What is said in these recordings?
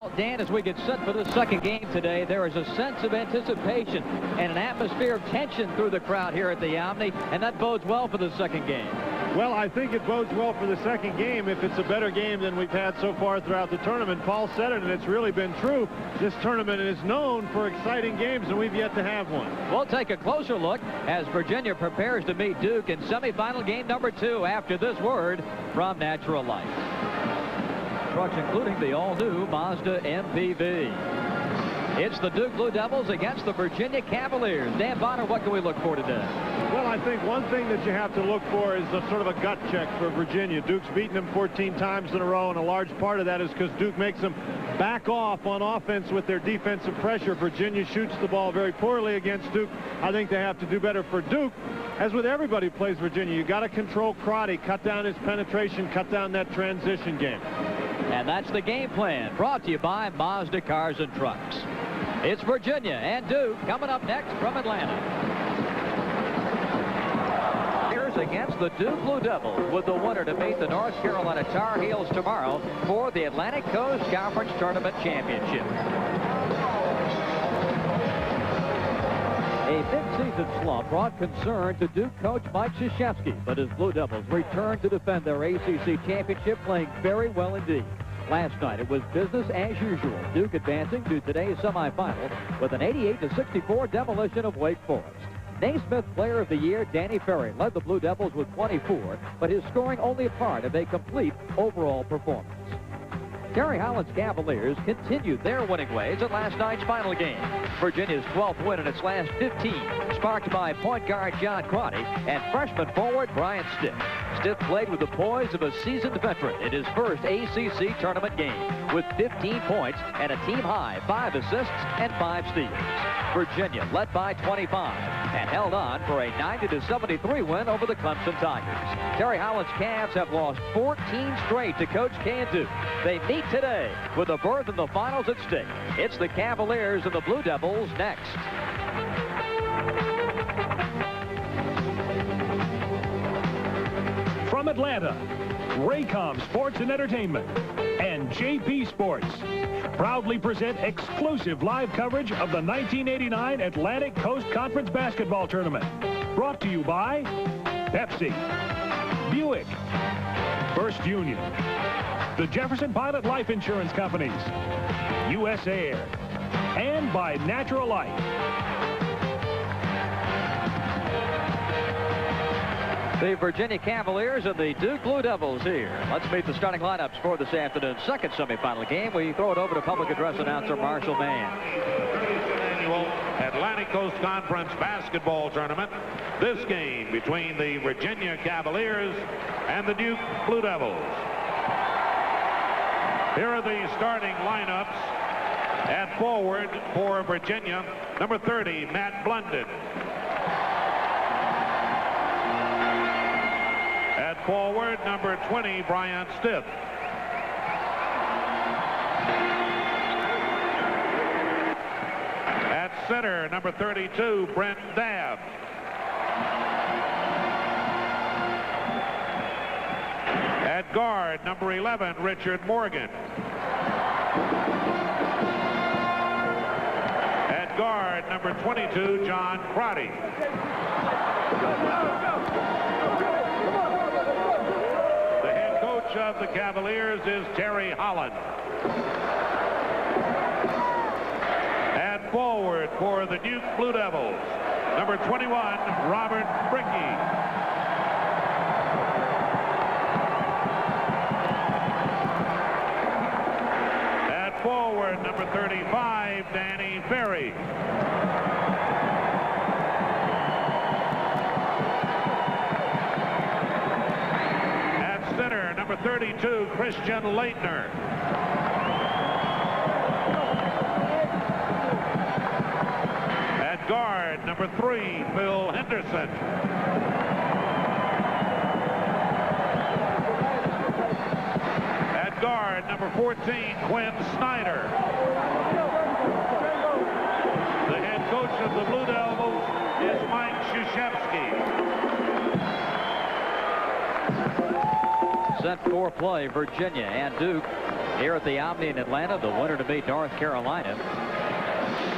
Dan, as we get set for the second game today, there is a sense of anticipation and an atmosphere of tension through the crowd here at the Omni, and that bodes well for the second game. Well, I think it bodes well for the second game if it's a better game than we've had so far throughout the tournament. Paul said it, and it's really been true. This tournament is known for exciting games, and we've yet to have one. We'll take a closer look as Virginia prepares to meet Duke in semifinal game number 2 after this word from Natural Light. Trucks including the all-new Mazda MPV. It's the Duke Blue Devils against the Virginia Cavaliers. Dan Bonner, what can we look for today? Well, I think one thing that you have to look for is a sort of a gut check for Virginia. Duke's beaten them 14 times in a row, and a large part of that is because Duke makes them back off on offense with their defensive pressure. Virginia shoots the ball very poorly against Duke. I think they have to do better for Duke. As with everybody who plays Virginia, you got to control Crotty, cut down his penetration, cut down that transition game. And that's the game plan, brought to you by Mazda Cars and Trucks. It's Virginia and Duke coming up next from Atlanta. Here's against the Duke Blue Devils, with the winner to meet the North Carolina Tar Heels tomorrow for the Atlantic Coast Conference Tournament Championship. A mid-season slump brought concern to Duke coach Mike Krzyzewski, but his Blue Devils returned to defend their ACC championship, playing very well indeed. Last night, it was business as usual. Duke advancing to today's semifinal with an 88-64 demolition of Wake Forest. Naismith Player of the Year, Danny Ferry, led the Blue Devils with 24, but his scoring only a part of a complete overall performance. Terry Holland's Cavaliers continued their winning ways at last night's final game. Virginia's 12th win in its last 15, sparked by point guard John Crotty and freshman forward Brian Stiff. Stiff played with the poise of a seasoned veteran in his first ACC tournament game, with 15 points and a team-high 5 assists and 5 steals. Virginia led by 25 and held on for a 90-73 win over the Clemson Tigers. Terry Holland's Cavs have lost 14 straight to Coach K and Duke. They meet today with a berth in the finals at stake. It's the Cavaliers and the Blue Devils next. From Atlanta, Raycom Sports and Entertainment and JP Sports proudly present exclusive live coverage of the 1989 Atlantic Coast Conference Basketball Tournament. Brought to you by Pepsi, Buick, First Union, the Jefferson Pilot Life Insurance Companies, US Air, and by Natural Light. The Virginia Cavaliers and the Duke Blue Devils here. Let's meet the starting lineups for this afternoon's second semifinal game. We throw it over to public address announcer Marshall Mann. Annual Atlantic Coast Conference Basketball Tournament. This game between the Virginia Cavaliers and the Duke Blue Devils. Here are the starting lineups. At forward for Virginia, number 30, Matt Blunden. At forward, number 20, Brian Stiff. At center, number 32, Brent Dabb. At guard, number 11, Richard Morgan. At guard, number 22, John Crotty. The head coach of the Cavaliers is Terry Holland. At forward for the Duke Blue Devils, number 21, Robert Brickey. Forward, number 35, Danny Ferry. At center, number 32, Christian Leitner. At guard, number 3, Phil Henderson. Guard, number 14, Quinn Snyder. The head coach of the Blue Devils is Mike Krzyzewski. Set for play, Virginia and Duke here at the Omni in Atlanta. The winner to beat North Carolina.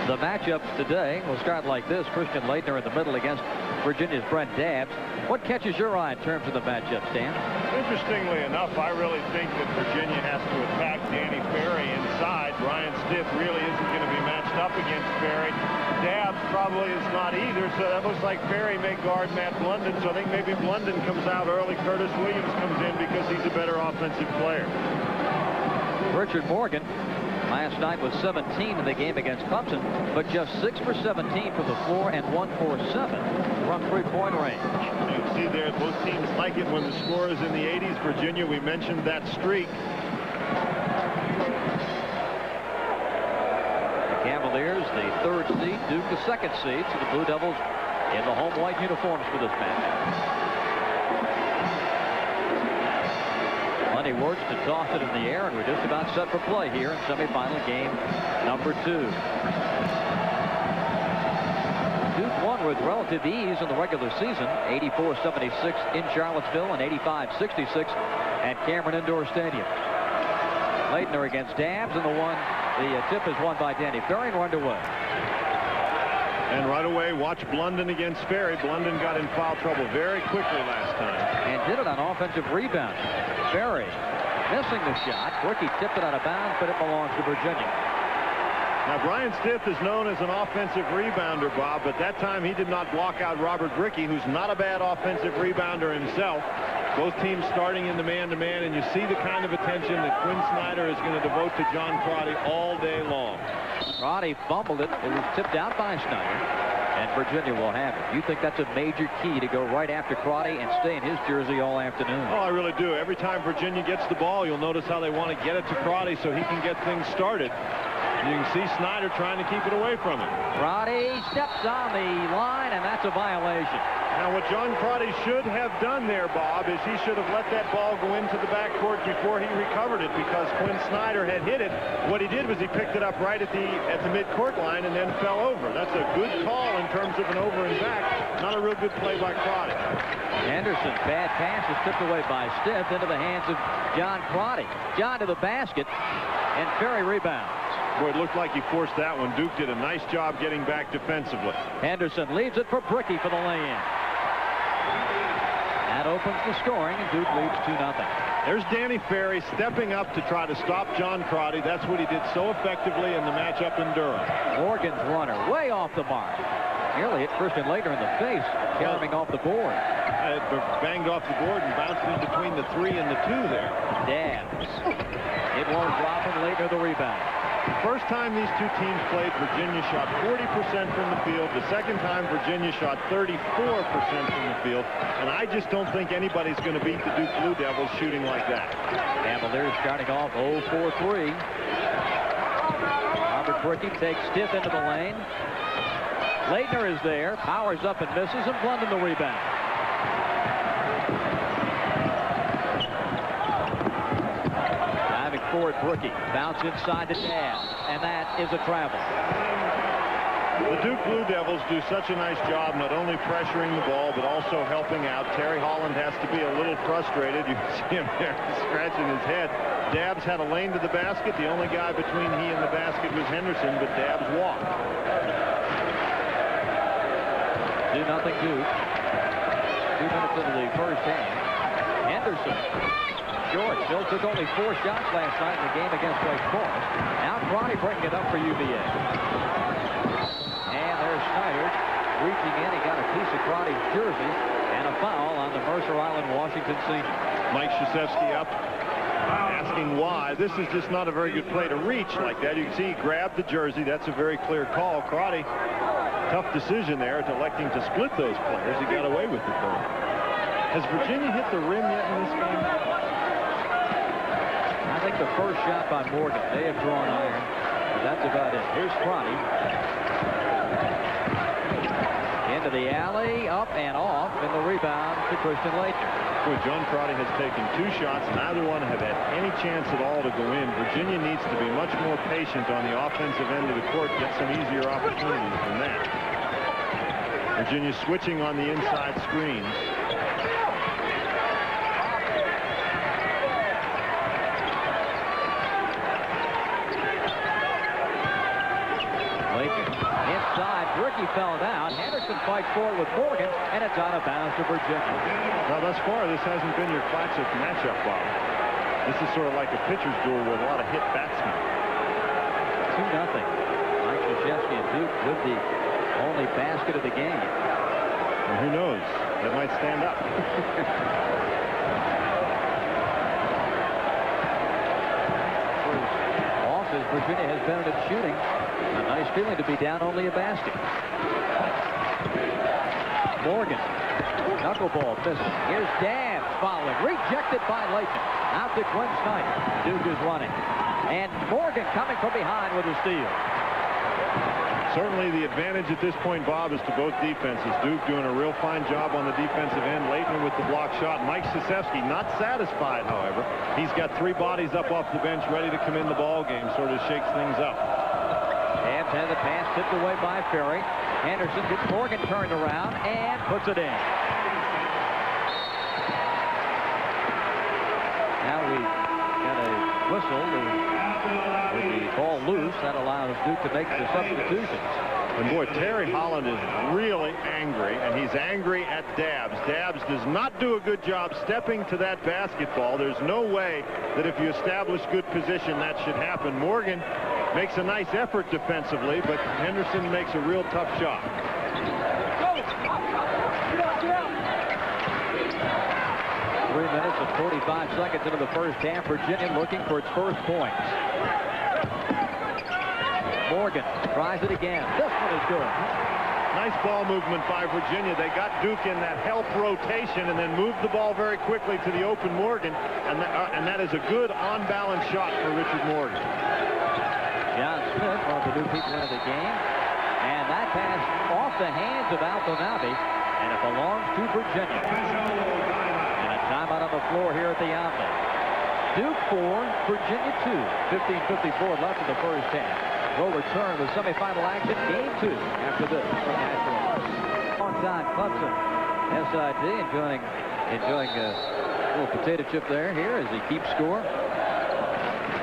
The matchups today will start like this. Christian Laettner in the middle against Virginia's Brent Dabbs. What catches your eye in terms of the matchups, Dan? Interestingly enough, I really think that Virginia has to attack Danny Ferry inside. Brian Stiff really isn't going to be matched up against Ferry. Dabbs probably is not either, so that looks like Ferry may guard Matt Blunden. So I think maybe Blunden comes out early. Curtis Williams comes in because he's a better offensive player. Richard Morgan last night was 17 in the game against Clemson, but just 6 for 17 from the floor and 1 for 7 from three-point range. You can see there both teams like it when the score is in the 80s. Virginia, we mentioned that streak. The Cavaliers, the 3rd seed, Duke the 2nd seed, so the Blue Devils in the home white uniforms for this match. Money works to toss it in the air, and we're just about set for play here in semifinal game number 2. Duke won with relative ease in the regular season, 84-76 in Charlottesville and 85-66 at Cameron Indoor Stadium. Laettner against Dabbs, and the tip is won by Danny Ferry and underway. And right away, watch Blunden against Ferry. Blunden got in foul trouble very quickly last time. And did it on offensive rebound. Ferry missing the shot. Ricky tipped it out of bounds, but it belongs to Virginia. Now, Brian Stiff is known as an offensive rebounder, Bob, but that time he did not block out Robert Brickey, who's not a bad offensive rebounder himself. Both teams starting in the man-to-man, and you see the kind of attention that Quinn Snyder is going to devote to John Crotty all day long. Crotty fumbled it. It was tipped out by Snyder, and Virginia will have it. You think that's a major key to go right after Crotty and stay in his jersey all afternoon? Oh, I really do. Every time Virginia gets the ball, you'll notice how they want to get it to Crotty so he can get things started. You can see Snyder trying to keep it away from him. Crotty steps on the line, and that's a violation. Now, what John Crotty should have done there, Bob, is he should have let that ball go into the backcourt before he recovered it, because Quinn Snyder had hit it. What he did was he picked it up right at the midcourt line and then fell over. That's a good call in terms of an over and back. Not a real good play by Crotty. Anderson, bad pass is tipped away by Stiff into the hands of John Crotty. John to the basket, and Ferry rebounds. Boy, it looked like he forced that one. Duke did a nice job getting back defensively. Henderson leaves it for Brickey for the lay-in. That opens the scoring, and Duke leads 2-0. There's Danny Ferry stepping up to try to stop John Crotty. That's what he did so effectively in the matchup in Durham. Morgan's runner way off the mark. Nearly hit Christian Laettner in the face, carrying off the board. It banged off the board and bounced in between the 3 and the 2 there. Dabbs. It won't drop, and Laettner the rebound. The first time these two teams played, Virginia shot 40% from the field. The second time, Virginia shot 34% from the field. And I just don't think anybody's going to beat the Duke Blue Devils shooting like that. Cavaliers starting off 0 for 3. Robert Brickey takes Stiff into the lane. Laettner is there, powers up and misses, and Blunden the rebound. Forward Brickey, bounce inside to Dabbs, and that is a travel. The Duke Blue Devils do such a nice job not only pressuring the ball but also helping out. Terry Holland has to be a little frustrated. You can see him there scratching his head. Dabbs had a lane to the basket. The only guy between he and the basket was Henderson, but Dabbs walked. 2-0 Duke. 2 minutes into the first half. Henderson. Short. Bill took only 4 shots last night in the game against Wake Forest. Now Crotty breaking it up for UVA. And there's Snyder reaching in. He got a piece of Crotty's jersey and a foul on the Mercer Island, Washington senior. Mike Krzyzewski up, asking why. This is just not a very good play to reach like that. You can see he grabbed the jersey. That's a very clear call. Crotty, tough decision there to electing to split those players. He got away with it, though. Has Virginia hit the rim yet in this game? I think the first shot by Morgan, they have drawn iron, but that's about it. Here's Crotty. Into the alley, up and off, and the rebound to Christian Laettner. Boy, John Crotty has taken 2 shots. Neither one have had any chance at all to go in. Virginia needs to be much more patient on the offensive end of the court, get some easier opportunities than that. Virginia switching on the inside screens. inside. Bricky fell down. Henderson fights forward with Morgan, and it's out of bounds to Virginia. Now, thus far, this hasn't been your classic matchup, Bob. This is sort of like a pitcher's duel with a lot of hit batsmen. 2-0. Mike Krzyzewski and Duke with the only basket of the game. And who knows? That might stand up. Losses Virginia has been at shooting. A nice feeling to be down only a basket. Morgan. Knuckleball misses. Here's Dabbs following. Rejected by Layton. Out to Quinn Snyder. Duke is running. And Morgan coming from behind with a steal. Certainly the advantage at this point, Bob, is to both defenses. Duke doing a real fine job on the defensive end. Layton with the block shot. Mike Krzyzewski not satisfied, however. He's got 3 bodies up off the bench ready to come in the ball game. Sort of shakes things up. Dabbs had the pass tipped away by Ferry. Anderson gets Morgan turned around and puts it in. Now we got a whistle with the ball loose. That allows Duke to make the substitutions. And boy, Terry Holland is really angry, and he's angry at Dabbs. Dabbs does not do a good job stepping to that basketball. There's no way that if you establish good position that should happen. Morgan makes a nice effort defensively, but Henderson makes a real tough shot. 3 minutes and 45 seconds into the first half. Virginia looking for its first points. Morgan tries it again. This one is good. Nice ball movement by Virginia. They got Duke in that help rotation and then moved the ball very quickly to the open Morgan, and that is a good on-balance shot for Richard Morgan. John Smith, one of the new people into the game, and that pass off the hands of Altonavi, and it belongs to Virginia. And a timeout on the floor here at the Omni. Duke 4, Virginia 2. 15:54 left in the first half. We'll return with semifinal action, game 2, after this. Long-time Clemson SID enjoying a little potato chip there here as he keeps score.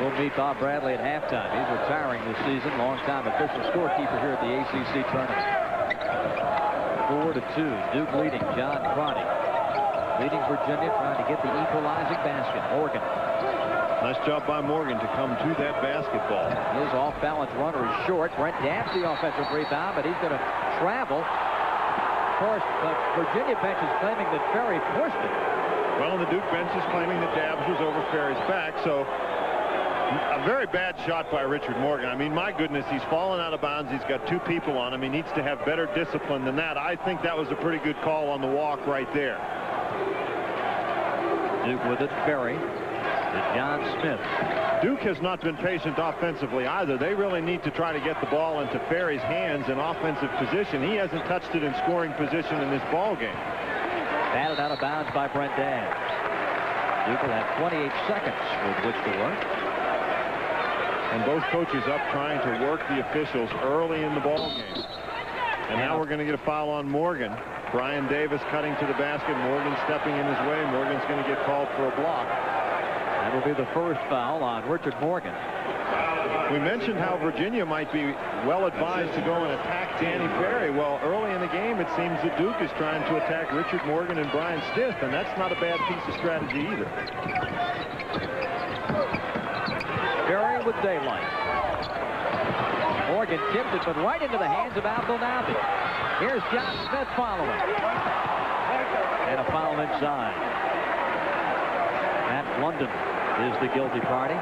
We'll meet Bob Bradley at halftime. He's retiring this season. Long-time official scorekeeper here at the ACC Tournament. 4-2. Duke leading. John Crotty leading Virginia, trying to get the equalizing basket. Morgan. Nice job by Morgan to come to that basketball. His off-balance runner is short. Brent Dabbs the offensive rebound, but he's going to travel. Of course, the Virginia bench is claiming that Ferry pushed it. Well, and the Duke bench is claiming that Dabbs was over Ferry's back, so a very bad shot by Richard Morgan. I mean, my goodness, he's fallen out of bounds. He's got 2 people on him. He needs to have better discipline than that. I think that was a pretty good call on the walk right there. Duke with it, Ferry. To John Smith. Duke has not been patient offensively either. They really need to try to get the ball into Ferry's hands in offensive position. He hasn't touched it in scoring position in this ball game. Batted out of bounds by Brent Dabbs. Duke will have 28 seconds with which to work. And both coaches up trying to work the officials early in the ball game. And now we're going to get a foul on Morgan. Brian Davis cutting to the basket. Morgan stepping in his way. Morgan's going to get called for a block. That will be the first foul on Richard Morgan. We mentioned how Virginia might be well advised to go and attack Danny Ferry. Well, early in the game, it seems that Duke is trying to attack Richard Morgan and Brian Stith, and that's not a bad piece of strategy either. Ferry with daylight. Morgan tipped it, but right into the hands of Abdelnabi. Here's John Smith following. And a foul inside. Matt London is the guilty party.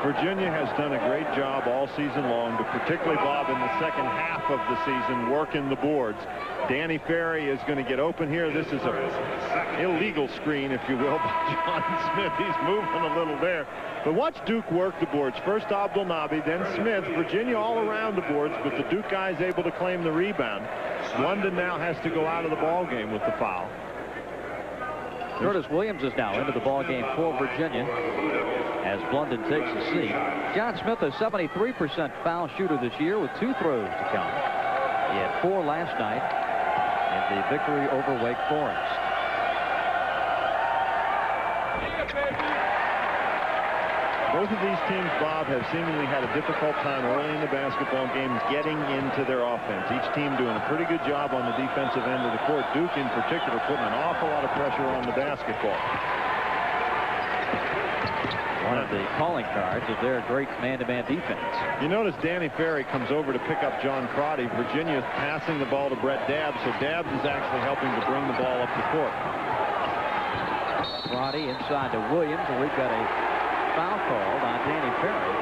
Virginia has done a great job all season long, but particularly, Bob, in the second half of the season, working the boards. Danny Ferry is going to get open here. This is an illegal screen, if you will, by John Smith. He's moving a little there. But watch Duke work the boards. First Abdelnabi, then Smith. Virginia all around the boards, but the Duke guy is able to claim the rebound. London now has to go out of the ball game with the foul. Curtis Williams is now into the ball game for Virginia as London takes a seat. John Smith, a 73% foul shooter this year with 2 throws to count. He had 4 last night in the victory over Wake Forest. Both of these teams, Bob, have seemingly had a difficult time early in the basketball games getting into their offense. Each team doing a pretty good job on the defensive end of the court. Duke, in particular, putting an awful lot of pressure on the basketball. One of the calling cards of their great man-to-man defense. You notice Danny Ferry comes over to pick up John Crotty. Virginia's passing the ball to Brett Dabbs, so Dabbs is actually helping to bring the ball up the court. Crotty inside to Williams, and we've got a foul called on Danny Ferry.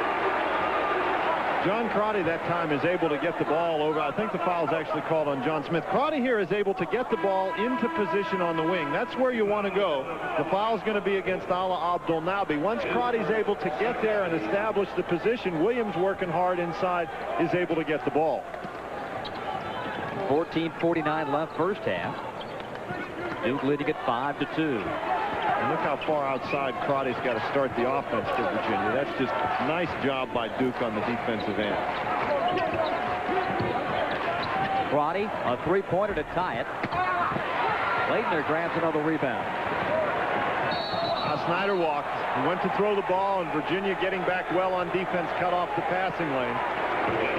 John Crotty that time is able to get the ball over. I think the foul is actually called on John Smith. Crotty here is able to get the ball into position on the wing. That's where you want to go. The foul is going to be against Ala Abdul Nabi. Once Crotty's able to get there and establish the position, Williams, working hard inside, is able to get the ball. 14:49 left first half. Duke leading at 5-2. And look how far outside Crotty's got to start the offense for Virginia. That's just a nice job by Duke on the defensive end. Crotty, a three-pointer to tie it. Leitner grabs another rebound. Snyder walked. He went to throw the ball, and Virginia getting back well on defense cut off the passing lane.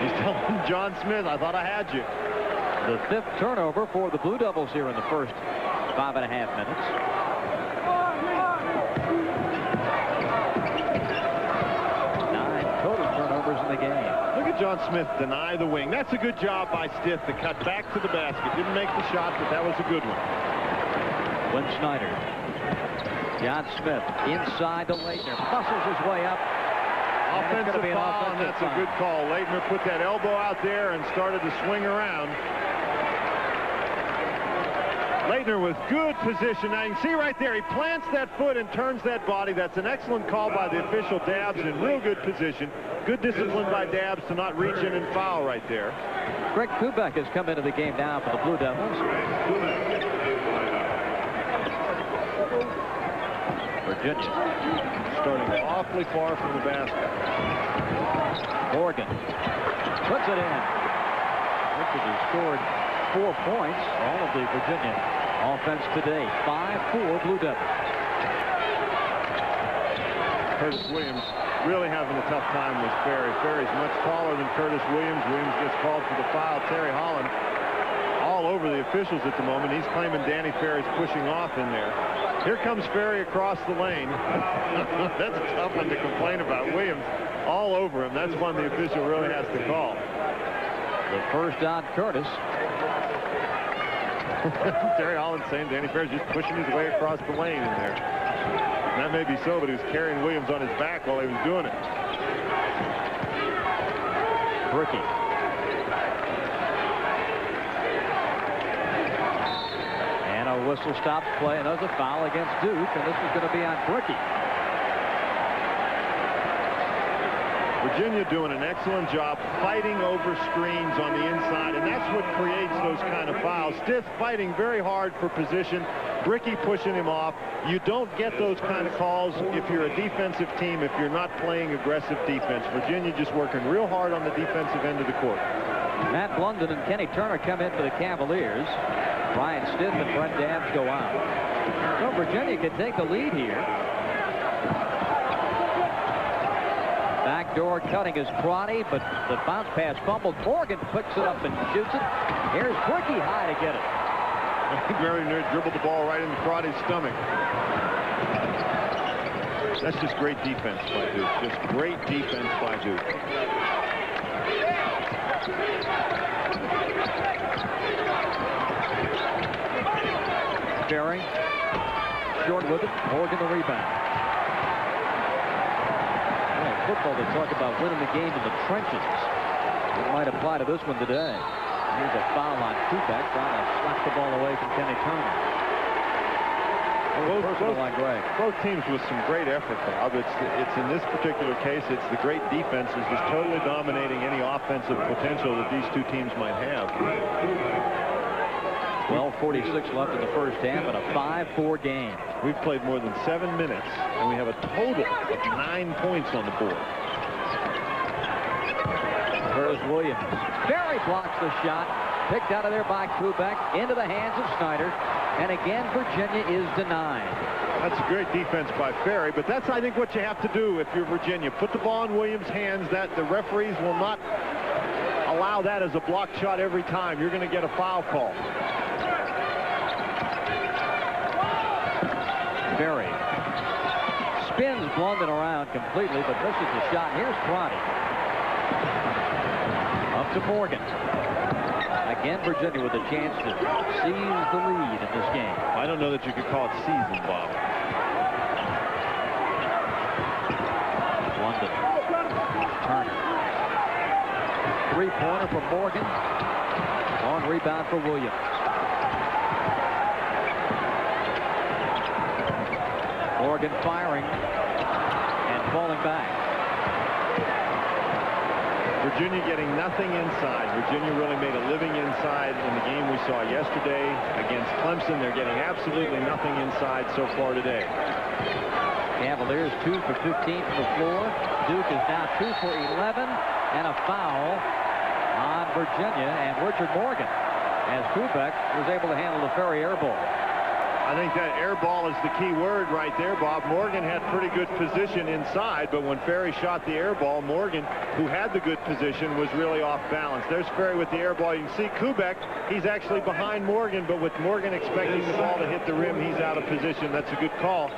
He's telling John Smith, I thought I had you. The fifth turnover for the Blue Devils here in the first 5.5 minutes. 9 total turnovers in the game. Look at John Smith deny the wing. That's a good job by Stith to cut back to the basket. Didn't make the shot, but that was a good one. When Snyder. John Smith inside to Leitner. Muscles his way up. Offensive foul, and that's a good call. Leitner put that elbow out there and started to swing around. Leitner with good position. Now you can see right there, he plants that foot and turns that body. That's an excellent call by the official Dabbs in real good position. Good discipline by Dabbs to not reach in and foul right there. Greg Kubek has come into the game now for the Blue Devils. Virginia starting awfully far from the basket. Morgan puts it in. Richard has scored 4 points. All of the Virginia offense today. 5-4 Blue Devils. Curtis Williams really having a tough time with Ferry. Ferry's much taller than Curtis Williams. Williams gets called for the foul. Terry Holland all over the officials at the moment. He's claiming Danny Ferry's pushing off in there. Here comes Ferry across the lane. That's a tough one to complain about. Williams all over him. That's one the official really has to call. The first on Curtis. Terry Holland saying Danny Ferry's just pushing his way across the lane in there. And that may be so, but he was carrying Williams on his back while he was doing it. Bricky. And a whistle stops play, and there's a foul against Duke, and this is going to be on Bricky. Virginia doing an excellent job fighting over screens on the inside, and that's what creates those kind of fouls. Stith fighting very hard for position. Bricky pushing him off. You don't get those kind of calls if you're a defensive team, if you're not playing aggressive defense. Virginia just working real hard on the defensive end of the court. Matt Blunden and Kenny Turner come in for the Cavaliers. Brian Stith and Brett Dabbs go out. So Virginia can take the lead here. Backdoor cutting is Crotty, but the bounce pass fumbled. Morgan picks it up and shoots it. Here's Bricky high to get it. Very near dribbled the ball right into Crotty's stomach. That's just great defense by Duke. Just great defense by Duke. Ferry short with it. Morgan the rebound. Football, they talk about winning the game in the trenches. It might apply to this one today. Here's a foul on Kubek, trying to slap the ball away from Kenny Turner. Both teams with some great effort, Bob. It's in this particular case, it's the great defenses just totally dominating any offensive potential that these two teams might have. 12:46 left in the first half and a 5-4 game. We've played more than 7 minutes, and we have a total of 9 points on the board. Curtis Williams. Ferry blocks the shot. Picked out of there by Kubek. Into the hands of Snyder. And again, Virginia is denied. That's a great defense by Ferry, but that's, I think, what you have to do if you're Virginia. Put the ball in Williams' hands. That the referees will not allow that as a block shot every time. You're going to get a foul call. Ferry spins Blunden around completely, but misses the shot. Here's Crotty. Up to Morgan. Again, Virginia with a chance to seize the lead in this game. I don't know that you could call it season, Bob. Blunden. Turner. Three-pointer for Morgan. Long rebound for Williams. Morgan firing and falling back. Virginia getting nothing inside. Virginia really made a living inside in the game we saw yesterday against Clemson. They're getting absolutely nothing inside so far today. Cavaliers 2 for 15 from the floor. Duke is now 2 for 11, and a foul on Virginia and Richard Morgan, as Kubek was able to handle the Ferry air ball. I think that air ball is the key word right there, Bob. Morgan had pretty good position inside, but when Ferry shot the air ball, Morgan, who had the good position, was really off balance. There's Ferry with the air ball. You can see Kubek, he's actually behind Morgan, but with Morgan expecting the ball to hit the rim, he's out of position. That's a good call.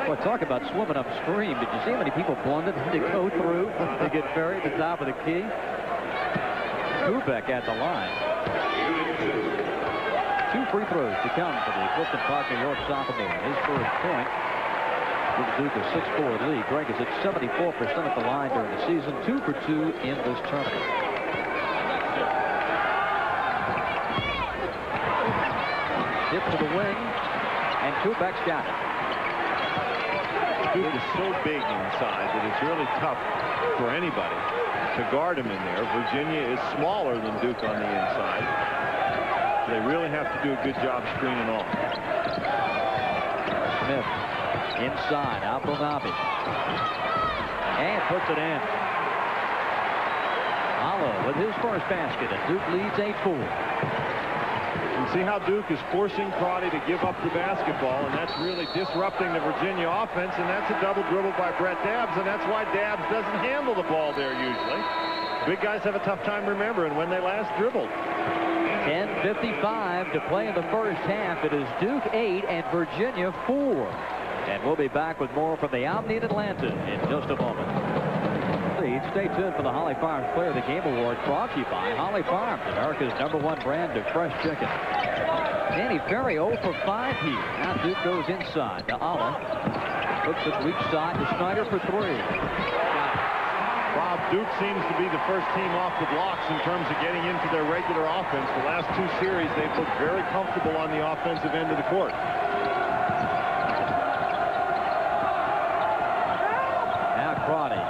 Well, talk about swimming upstream. Did you see how many people blundered to go through to get Ferry at the top of the key? Kubek at the line. 2 free throws to come for the Clifton Park, New York sophomore. His first point gives Duke a 6-4 lead. Greg is at 74% at the line during the season, 2 for 2 in this tournament. Hit to the wing, and Kubek's got it. Duke is so big inside that it's really tough for anybody to guard him in there. Virginia is smaller than Duke on the inside. They really have to do a good job screening off. Smith inside, Abdelnabi, and puts it in. Allo with his first basket, and Duke leads 8-4. You see how Duke is forcing Crotty to give up the basketball, and that's really disrupting the Virginia offense, and that's a double dribble by Brett Dabbs, and that's why Dabbs doesn't handle the ball there usually. Big guys have a tough time remembering when they last dribbled. 10:55 to play in the first half. It is Duke 8 and Virginia 4. And we'll be back with more from the Omni in Atlanta in just a moment. Stay tuned for the Holly Farms Player of the Game Award, brought to you by Holly Farms, America's #1 brand of fresh chicken. Danny Ferry 0 for 5 here. Now Duke goes inside to Alla. Puts it weak side to Snyder for 3. Bob, Duke seems to be the first team off the blocks in terms of getting into their regular offense. The last 2 series, they've looked very comfortable on the offensive end of the court. Now Crotty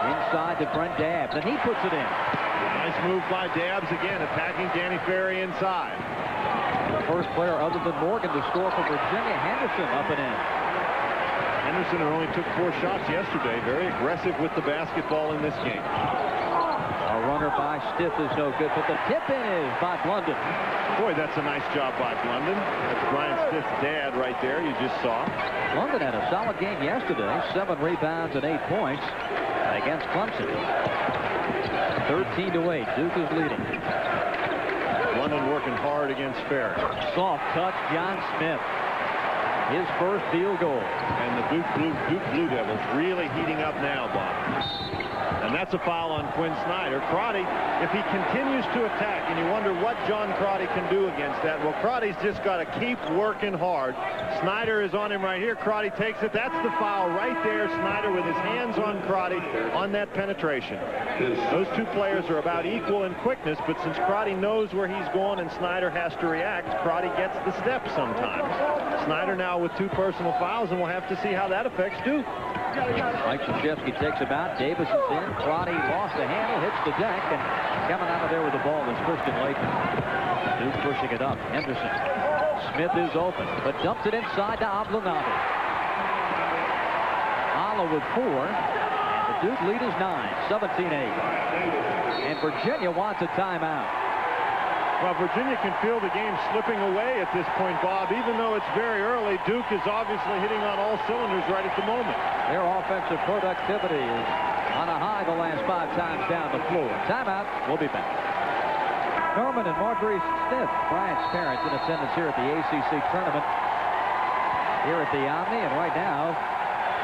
inside to Brent Dabbs, and he puts it in. Nice move by Dabbs again, attacking Danny Ferry inside. The first player other than Morgan to score for Virginia, Henderson up and in. Henderson only took 4 shots yesterday. Very aggressive with the basketball in this game. A runner by Stiff is no good, but the tip-in is by Blunden. Boy, that's a nice job by Blunden. That's Brian Stiff's dad right there, you just saw. Blunden had a solid game yesterday. 7 rebounds and 8 points against Clemson. 13-8, Duke is leading. Blunden working hard against Ferry. Soft touch, John Smith. His first field goal. And the Duke Blue Devils really heating up now, Bob. And that's a foul on Quinn Snyder. Crotty, if he continues to attack, and you wonder what John Crotty can do against that, well, Crotty's just got to keep working hard. Snyder is on him right here. Crotty takes it. That's the foul right there. Snyder with his hands on Crotty on that penetration. Those 2 players are about equal in quickness, but since Crotty knows where he's going and Snyder has to react, Crotty gets the step sometimes. Snyder now with 2 personal fouls, and we'll have to see how that affects Duke. Mike Krzyzewski takes him out. Davis is in. Crotty lost the handle, hits the deck, and coming out of there with the ball is Christian Laettner. Duke pushing it up. Henderson. Smith is open, but dumps it inside to Abdelnabi. Alla with 4, and the Duke lead is 9, 17-8. And Virginia wants a timeout. Well, Virginia can feel the game slipping away at this point, Bob. Even though it's very early, Duke is obviously hitting on all cylinders right at the moment. Their offensive productivity is on a high the last 5 times down the floor. Timeout. We'll be back. Norman and Marjorie Smith, Bryant's parents, in attendance here at the ACC Tournament here at the Omni. And right now,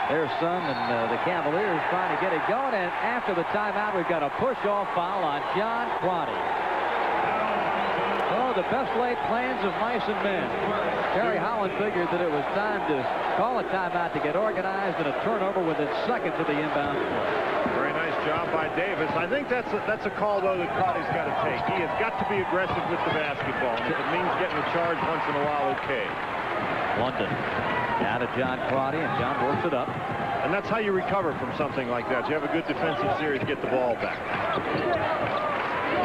their son and the Cavaliers trying to get it going. And after the timeout, we've got a push-off foul on John Crotty. Oh, the best laid plans of mice and men. Terry Holland figured that it was time to call a timeout to get organized, and a turnover within seconds of the inbound play. Very nice job by Davis. I think that's a call, though, that Crotty's got to take. He has got to be aggressive with the basketball. And if it means getting a charge once in a while, okay. London down to John Crotty, and John works it up. And that's how you recover from something like that. You have a good defensive series, get the ball back.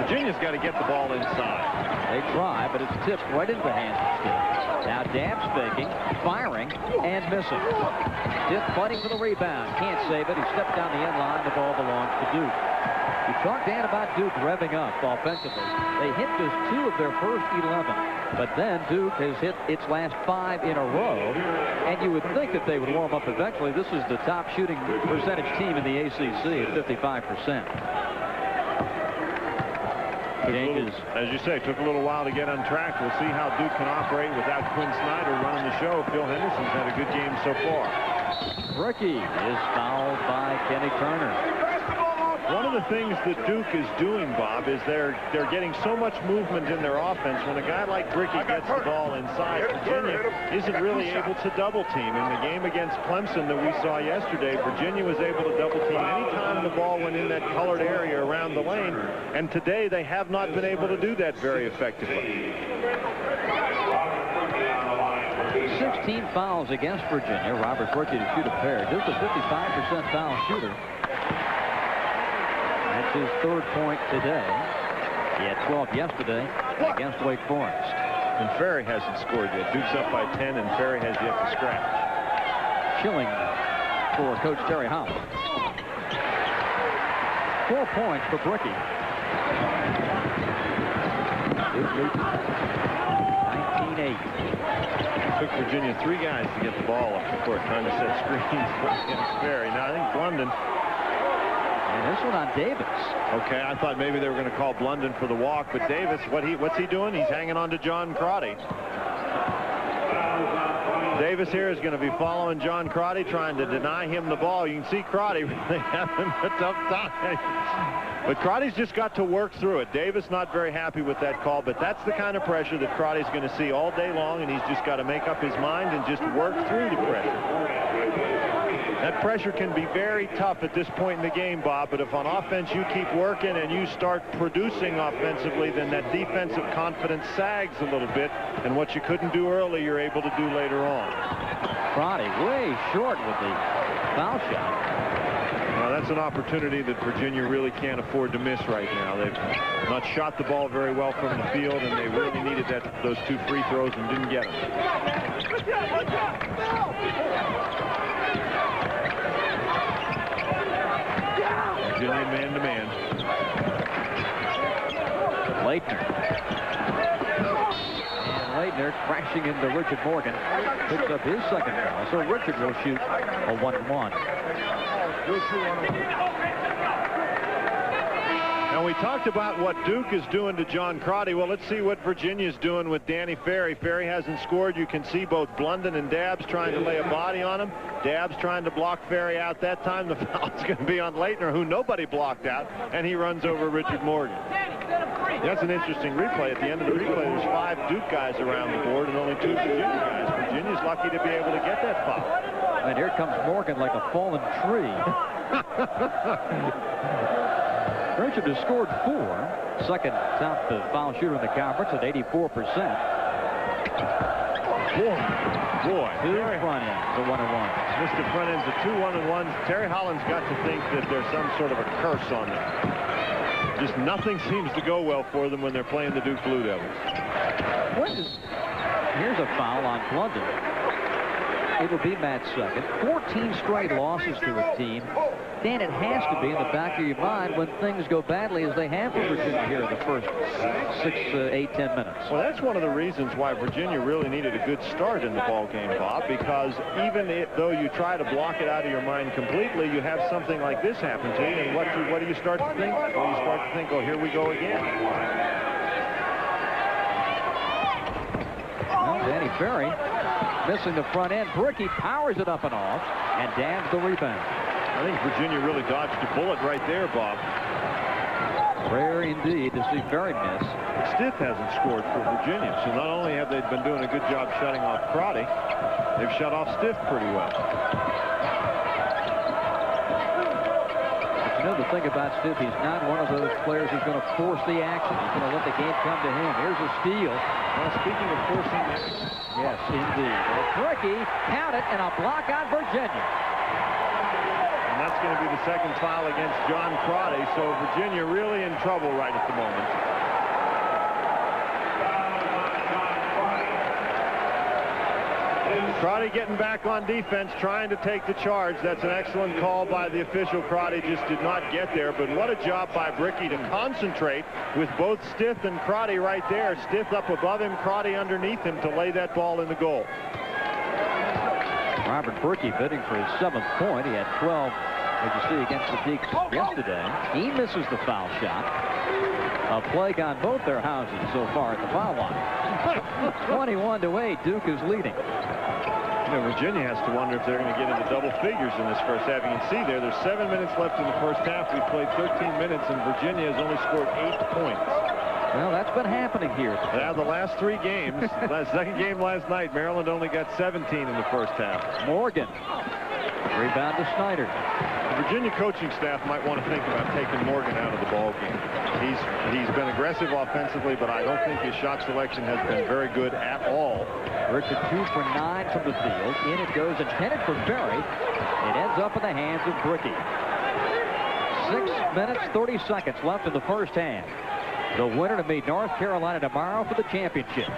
Virginia's got to get the ball inside. They try, but it's tipped right into the hands of Steve. Now Dabbs faking, firing, and missing. Stiff fighting for the rebound. Can't save it. He stepped down the end line. The ball belongs to Duke. You talked, Dan, about Duke revving up offensively. They hit just 2 of their first 11. But then Duke has hit its last 5 in a row. And you would think that they would warm up eventually. This is the top shooting percentage team in the ACC at 55%. Changes. As you say, took a little while to get on track. We'll see how Duke can operate without Quinn Snyder running the show. Phil Henderson's had a good game so far. Ricky is fouled by Kenny Turner. One of the things that Duke is doing, Bob, is they're getting so much movement in their offense. When a guy like Bricky gets the ball inside, Virginia isn't really able to double team. In the game against Clemson that we saw yesterday, Virginia was able to double team anytime the ball went in that colored area around the lane. And today they have not been able to do that very effectively. 16 fouls against Virginia. Robert's rookie to shoot a pair. Just a 55% foul shooter. That's his 3rd point today. He had 12 yesterday against Wake Forest. And Ferry hasn't scored yet. Duke's up by 10, and Ferry has yet to scratch. Chilling for Coach Terry Holland. 4 points for Bricky. Duke leads 19-8. It took Virginia 3 guys to get the ball up the court, trying to set screens against Ferry. Now I think Blunden. And this one on Davis. Okay, I thought maybe they were going to call Blunden for the walk, but Davis, what's he doing? He's hanging on to John Crotty. Davis here is going to be following John Crotty, trying to deny him the ball. You can see Crotty really having a tough time. But Crotty's just got to work through it. Davis not very happy with that call, but that's the kind of pressure that Crotty's going to see all day long, and he's just got to make up his mind and just work through the pressure. That pressure can be very tough at this point in the game, Bob, but if on offense you keep working and you start producing offensively, then that defensive confidence sags a little bit, and what you couldn't do early, you're able to do later on. Crotty way short with the foul shot. Well, that's an opportunity that Virginia really can't afford to miss right now. They've not shot the ball very well from the field, and they really needed those 2 free throws and didn't get them. Virginia man-to-man. Leitner. And Leitner crashing into Richard Morgan. Picks up his 2nd foul. So Richard will shoot a 1-1. Now, we talked about what Duke is doing to John Crotty. Well, let's see what Virginia's doing with Danny Ferry. Ferry hasn't scored. You can see both Blunden and Dabbs trying to lay a body on him. Dabbs trying to block Ferry out that time. The foul's going to be on Leitner, who nobody blocked out, and he runs over Richard Morgan. That's an interesting replay. At the end of the replay, there's 5 Duke guys around the board and only 2 Virginia guys. Virginia's lucky to be able to get that foul. And here comes Morgan like a fallen tree. Richard has scored 4. 2nd top foul shooter in the conference at 84%. Boy. 2 front ends, the 1-and-1. Mr. Front ends, the 2 1-and-1s. Terry Holland's got to think that there's some sort of a curse on them. Just nothing seems to go well for them when they're playing the Duke Blue Devils. Here's a foul on Blunden. It'll be Matt's second. 14 straight losses to a team. Dan, it has to be in the back of your mind when things go badly as they have for Virginia here in the first 6, 8, 10 minutes. Well, that's one of the reasons why Virginia really needed a good start in the ball game, Bob, because even though you try to block it out of your mind completely, you have something like this happen to you, and what do you start to think? Well, you start to think, oh, here we go again. Well, Danny Ferry missing the front end. Bricky powers it up and off and dabs the rebound. I think Virginia really dodged a bullet right there, Bob. Rare indeed to see Ferry miss. Stith hasn't scored for Virginia, so not only have they been doing a good job shutting off Crotty, they've shut off Stith pretty well. But you know the thing about Stith, he's not one of those players who's going to force the action. He's going to let the game come to him. Here's a steal. Well, speaking of forcing the... Yes, indeed. Bricky, count it, and a block on Virginia. And that's going to be the second foul against John Crotty, so Virginia really in trouble right at the moment. Crotty getting back on defense, trying to take the charge. That's an excellent call by the official. Crotty just did not get there, but what a job by Bricky to concentrate with both Stith and Crotty right there. Stith up above him, Crotty underneath him to lay that ball in the goal. Robert Bricky bidding for his 7th point. He had 12, as you see, against the Deacs yesterday. He misses the foul shot. A plague on both their houses so far at the foul line. 21-8, Duke is leading. You know, Virginia has to wonder if they're going to get into double figures in this first half. You can see there's 7 minutes left in the first half. We've played 13 minutes, and Virginia has only scored 8 points. Well, that's been happening here. Now, the last 3 games, second game last night, Maryland only got 17 in the first half. Morgan. Rebound to Snyder. The Virginia coaching staff might want to think about taking Morgan out of the ball game. He's been aggressive offensively, but I don't think his shot selection has been very good at all. Richard 2 for 9 from the field. In it goes, intended for Ferry. It ends up in the hands of Bricky. 6 minutes, 30 seconds left in the first half. The winner to meet North Carolina tomorrow for the championship.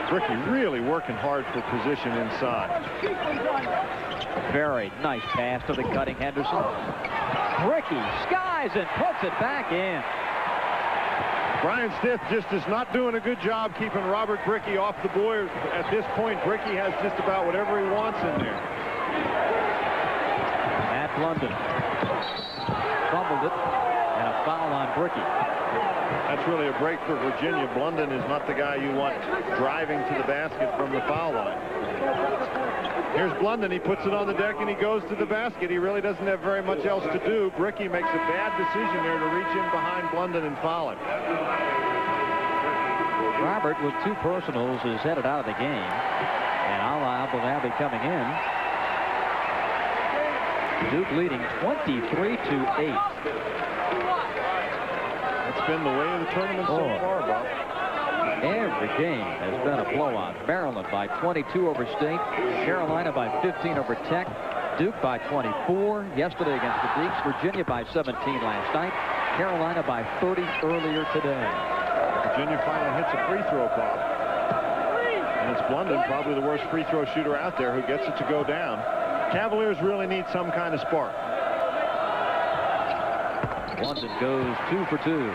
Bricky really working hard for position inside. Very nice pass to the cutting Henderson. Bricky skies and puts it back in. Brian Stith just is not doing a good job keeping Robert Bricky off the board. At this point, Bricky has just about whatever he wants in there. Matt London fumbled it, and a foul on Bricky. That's really a break for Virginia. Blunden is not the guy you want driving to the basket from the foul line. Here's Blunden. He puts it on the deck and he goes to the basket. He really doesn't have very much else to do. Bricky makes a bad decision there to reach in behind Blunden and foul him. Robert, with 2 personals, is headed out of the game, and Alab will now be coming in. Duke leading 23-8. It's been the way of the tournament so far, Bob. Every game has been a blowout. Maryland by 22 over State. Carolina by 15 over Tech. Duke by 24 yesterday against the Deacs. Virginia by 17 last night. Carolina by 30 earlier today. Virginia finally hits a free throw, Bob. And it's Blunden, probably the worst free throw shooter out there, who gets it to go down. Cavaliers really need some kind of spark. London goes 2 for 2.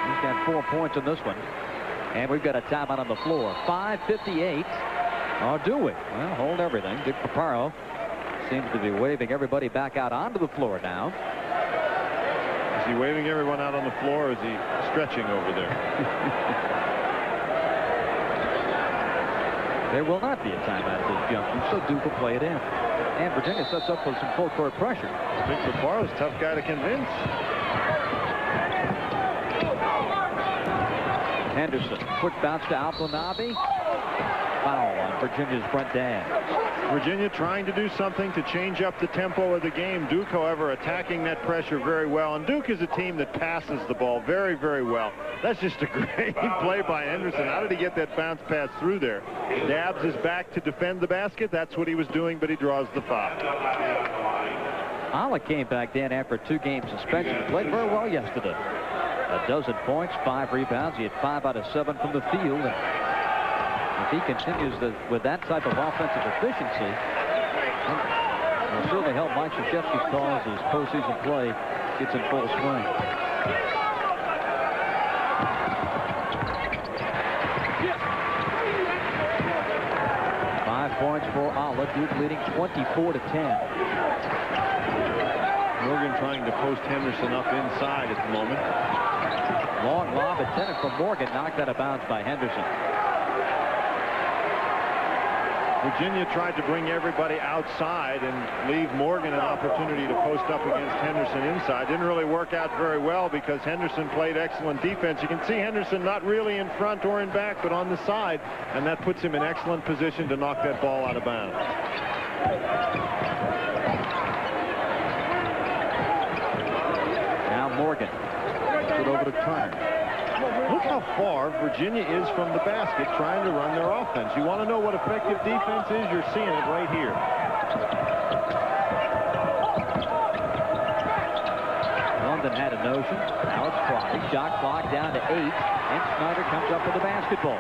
He's got 4 points in this one. And we've got a timeout on the floor. 5:58. Or do we? Well, hold everything. Dick Paparo seems to be waving everybody back out onto the floor now. Is he waving everyone out on the floor, or is he stretching over there? There will not be a timeout at this juncture, so Duke will play it in. And Virginia sets up with some full court pressure. Dick Paparo's a tough guy to convince. Henderson, quick bounce to Alplanabi. Foul on Virginia's Brent Dance. Virginia trying to do something to change up the tempo of the game. Duke, however, attacking that pressure very well. And Duke is a team that passes the ball very, very well. That's just a great play by Henderson. How did he get that bounce pass through there? Dabbs is back to defend the basket. That's what he was doing, but he draws the foul. Alec came back in after a 2-game suspension. Played very well yesterday. a dozen points, 5 rebounds. He had 5 out of 7 from the field. And if he continues with that type of offensive efficiency, it'll certainly help Mike Krzyzewski's cause as postseason play gets in full swing. Points for Ala. Duke leading 24-10. Morgan trying to post Henderson up inside at the moment. Long lob intended from Morgan, knocked out of bounds by Henderson. Virginia tried to bring everybody outside and leave Morgan an opportunity to post up against Henderson inside. Didn't really work out very well because Henderson played excellent defense. You can see Henderson not really in front or in back, but on the side, and that puts him in excellent position to knock that ball out of bounds. Now Morgan puts it over to Turner. Look how far Virginia is from the basket trying to run their offense. You want to know what effective defense is? You're seeing it right here. London had a notion. Now it's Crotty. Shot clock down to 8. And Snyder comes up with the basketball.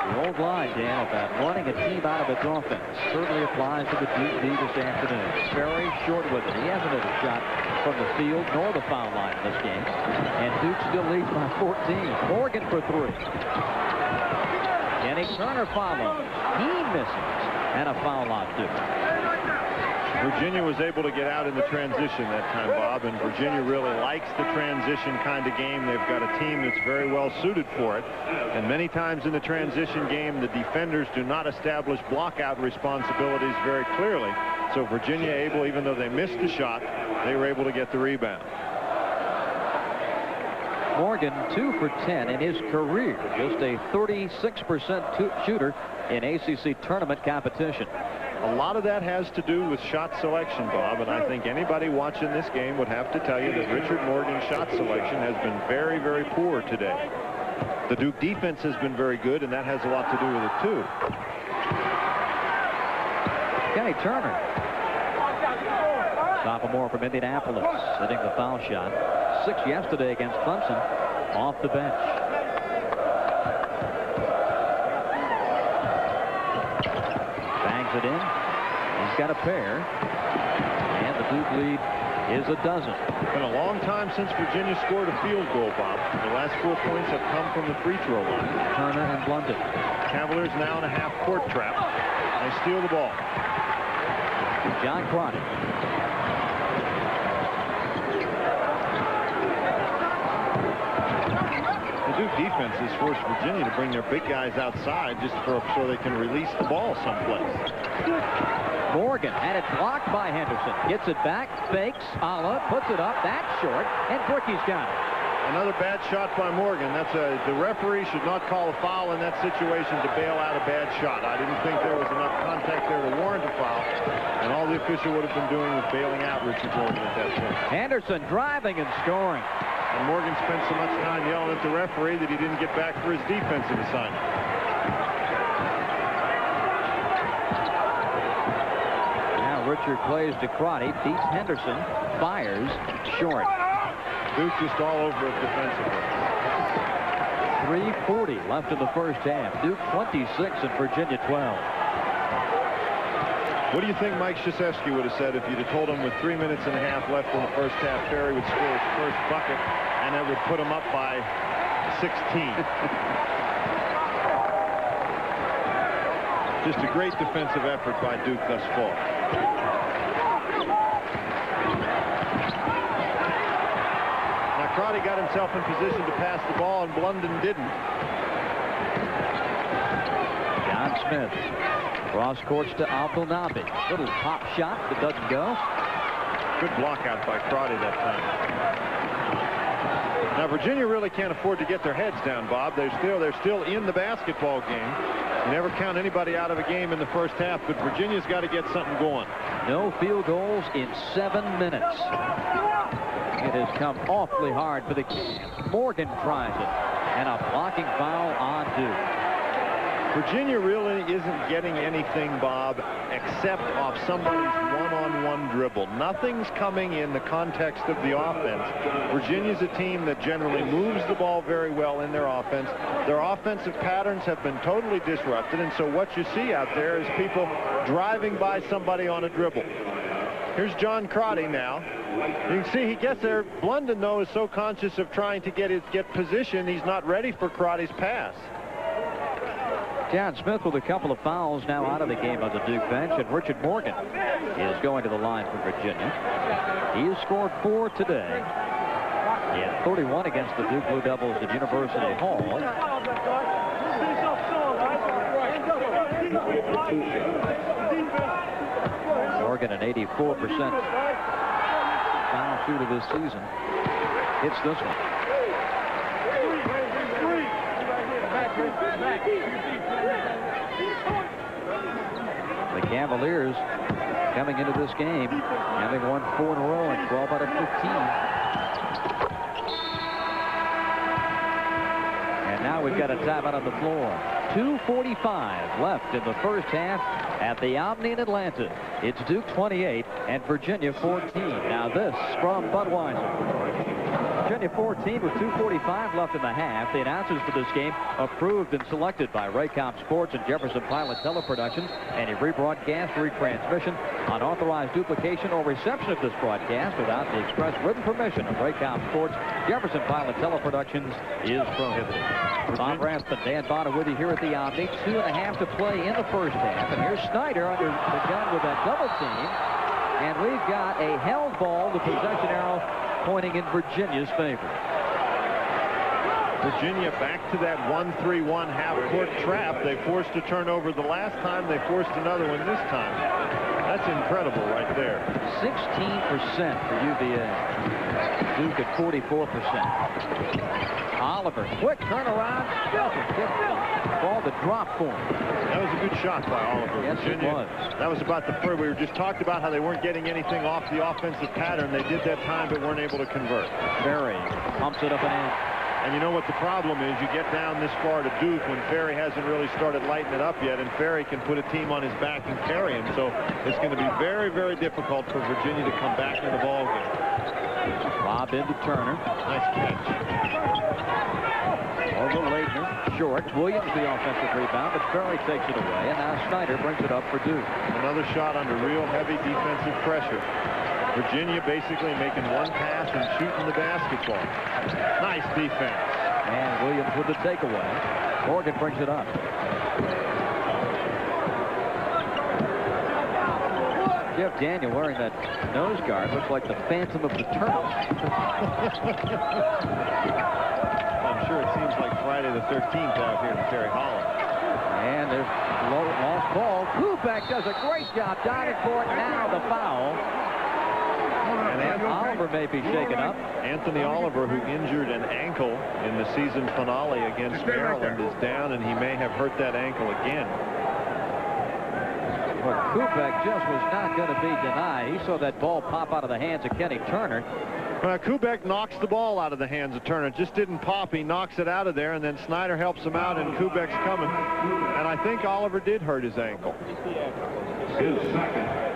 The old line, Dan, about running a team out of its offense certainly applies to the Duke D this afternoon. Very short with it. He hasn't had a shot from the field nor the foul line in this game. And Duke still leads by 14. Morgan for 3. Kenny Turner follows. He misses. And a foul on Duke. Virginia was able to get out in the transition that time, Bob, and Virginia really likes the transition kind of game. They've got a team that's very well suited for it, and many times in the transition game the defenders do not establish blockout responsibilities very clearly. So Virginia able, even though they missed the shot, they were able to get the rebound. Morgan 2 for 10 in his career, just a 36% shooter in ACC tournament competition. A lot of that has to do with shot selection, Bob, and I think anybody watching this game would have to tell you that Richard Morgan's shot selection has been very, very poor today. The Duke defense has been very good, and that has a lot to do with it, too. Kenny Turner. Sophomore from Indianapolis, hitting the foul shot. 6 yesterday against Clemson, off the bench. It in. He's got a pair. And the Duke lead is a dozen. It's been a long time since Virginia scored a field goal, Bob. The last 4 points have come from the free throw line. Turner and London. Cavaliers now in a half-court trap. They steal the ball. John Crotty. Duke defense has forced Virginia to bring their big guys outside just so they can release the ball someplace. Morgan had it blocked by Henderson. Gets it back, fakes, Ala, puts it up. That's short, and Bricky's got it. Another bad shot by Morgan. The referee should not call a foul in that situation to bail out a bad shot. I didn't think there was enough contact there to warrant a foul, and all the official would have been doing was bailing out Richard Morgan at that point. Henderson driving and scoring. And Morgan spent so much time yelling at the referee that he didn't get back for his defensive assignment. Now Richard plays to Crotty, beats Henderson, fires short. Duke just all over it defensively. 3:40 left in the first half. Duke 26 and Virginia 12. What do you think Mike Krzyzewski would have said if you'd have told him with 3 minutes and a half left in the first half, Perry would score his first bucket, and that would put him up by 16? Just a great defensive effort by Duke thus far. Now Crotty got himself in position to pass the ball, and Blunden didn't. John Smith. Cross courts to Abdelnaby. Little pop shot that doesn't go. Good block out by Crotty that time. Now Virginia really can't afford to get their heads down, Bob. They're still in the basketball game. You never count anybody out of a game in the first half, but Virginia's got to get something going. No field goals in 7 minutes. It has come awfully hard for the Morgan tries it, and a blocking foul on Duke. Virginia really isn't getting anything, Bob, except off somebody's one-on-one dribble. Nothing's coming in the context of the offense. Virginia's a team that generally moves the ball very well in their offense. Their offensive patterns have been totally disrupted, and so what you see out there is people driving by somebody on a dribble. Here's John Crotty now. You can see he gets there. Blunden, though, is so conscious of trying to get position, he's not ready for Crotty's pass. John Smith with a couple of fouls now out of the game on the Duke bench, and Richard Morgan is going to the line for Virginia. He has scored 4 today. He had 31 against the Duke Blue Devils at University Hall. Morgan, an 84% foul shooter this season, hits this one. The Cavaliers coming into this game having won 4 in a row and 12 out of 15. And now we've got a timeout on the floor. 2:45 left in the first half at the Omni in Atlanta. It's Duke 28 and Virginia 14. Now this from Budweiser. Virginia 14 with 2:45 left in the half. The announcers for this game approved and selected by Raycom Sports and Jefferson Pilot Teleproductions. Any rebroadcast, retransmission, unauthorized duplication or reception of this broadcast without the express written permission of Raycom Sports, Jefferson Pilot Teleproductions is prohibited. Bob Rathman, Dan Bonner with you here at the Omni. 2.5 to play in the first half. And here's Snyder under the gun with that double team. And we've got a held ball, the possession arrow pointing in Virginia's favor. Virginia back to that 1-3-1 half-court trap. They forced a turnover the last time. They forced another one this time. That's incredible right there. 16% for UVA. Duke at 44%. Oliver, quick turnaround. Doesn't get the ball to drop for him. That was a good shot by Oliver. Yes, Virginia, it was. That was about the first. We were just talked about how they weren't getting anything off the offensive pattern. They did that time, but weren't able to convert. Ferry pumps it up and in. And you know what the problem is? You get down this far to Duke when Ferry hasn't really started lighting it up yet, and Ferry can put a team on his back and carry him. So it's going to be very, very difficult for Virginia to come back in the ball game. Lob into Turner. Nice catch. Over Leitner, short. Williams the offensive rebound, but Ferry takes it away, and now Snyder brings it up for Duke. Another shot under real heavy defensive pressure. Virginia basically making one pass and shooting the basketball. Nice defense. And Williams with the takeaway. Morgan brings it up. Jeff Daniel wearing that nose guard looks like the Phantom of the Turtles. I'm sure it seems like Friday the 13th out here in Terry Holland. And there's lost ball. Kubek does a great job diving for it. Now the foul. And Oliver may be shaken up. Anthony Oliver, who injured an ankle in the season finale against Maryland, is down, and he may have hurt that ankle again. But Kubek just was not going to be denied. He saw that ball pop out of the hands of Kenny Turner. Kubek knocks the ball out of the hands of Turner. Just didn't pop. He knocks it out of there, and then Snyder helps him out, and Kubek's coming. And I think Oliver did hurt his ankle.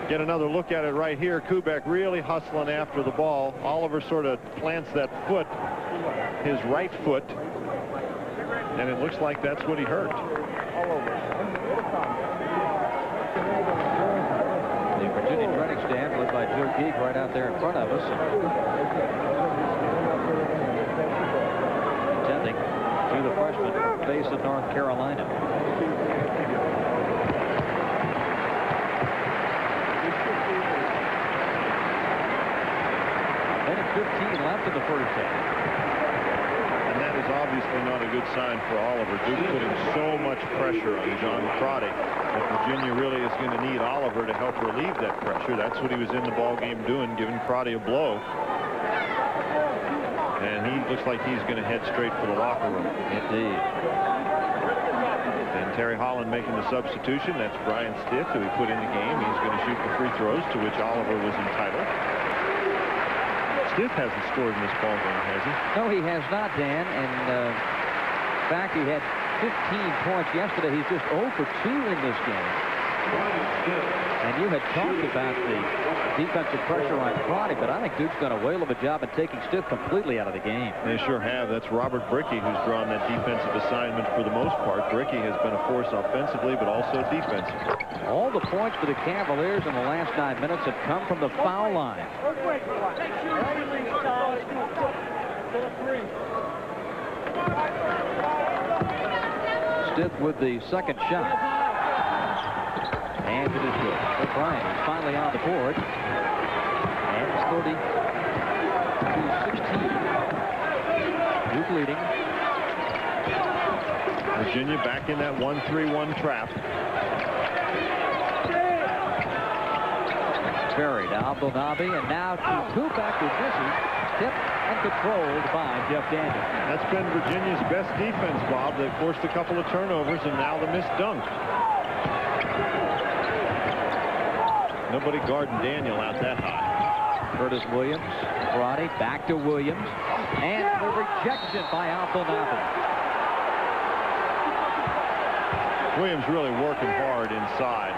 Get another look at it right here. Kubek really hustling after the ball. Oliver sort of plants that foot, his right foot, and it looks like that's what he hurt. The Virginia training staff led by Joe Geek right out there in front of us. Attending to the freshman face of North Carolina. 15 left in the first half. And that is obviously not a good sign for Oliver. Duke putting so much pressure on John Crotty that Virginia really is going to need Oliver to help relieve that pressure. That's what he was in the ball game doing, giving Crotty a blow. And he looks like he's going to head straight for the locker room. Indeed. And Terry Holland making the substitution. That's Brian Stiff, who he put in the game. He's going to shoot the free throws, to which Oliver was entitled. Stiff hasn't scored in this ball game, has he? No, he has not, Dan. And in fact, he had 15 points yesterday. He's just 0 for 2 in this game. And you had talked about the defensive pressure on Crotty, but I think Duke's done a whale of a job in taking Stiff completely out of the game. They sure have. That's Robert Brickey who's drawn that defensive assignment for the most part. Brickey has been a force offensively, but also defensively. All the points for the Cavaliers in the last 9 minutes have come from the foul line. Stiff with the second shot. And it is good. So Bryant is finally on the board. And it's 30-16. Duke leading. Virginia back in that 1-3-1 trap. Ferry to Abdelnabi, and now two backward misses. Tipped and controlled by Jeff Daniels. That's been Virginia's best defense, Bob. They forced a couple of turnovers, and now the missed dunk. Nobody guarding Daniel out that high. Curtis Williams, Crotty, back to Williams, and the rejection by Abdelnabi. Williams really working hard inside.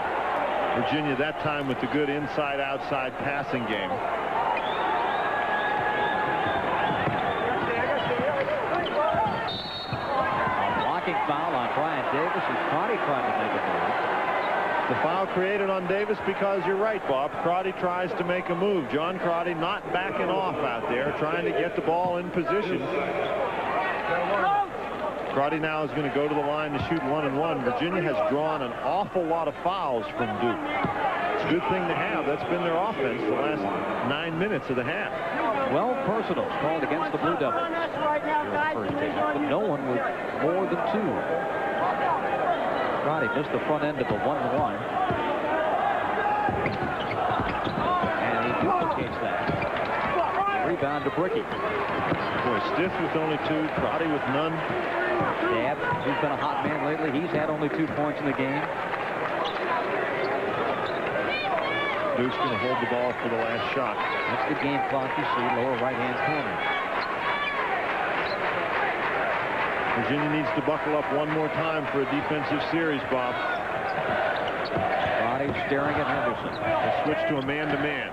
Virginia that time with the good inside-outside passing game. A blocking foul on Brian Davis as Crotty tried to make a move. The foul created on Davis because you're right, Bob. Crotty tries to make a move. John Crotty not backing off out there, trying to get the ball in position. Crotty now is going to go to the line to shoot 1-and-1. Virginia has drawn an awful lot of fouls from Duke. It's a good thing to have. That's been their offense the last 9 minutes of the half. 12 personals called against the Blue Devils. But no one with more than 2. Crotty missed the front end of a 1-1. And he duplicates that. Rebound to Brickey. Boy, Stiff with only 2, Crotty with none. Dab, who's been a hot man lately, he's had only 2 points in the game. Duke's going to hold the ball for the last shot. That's the game clock you see, lower right-hand corner. Virginia needs to buckle up one more time for a defensive series, Bob. Crotty staring at Henderson. They'll switch to a man-to-man.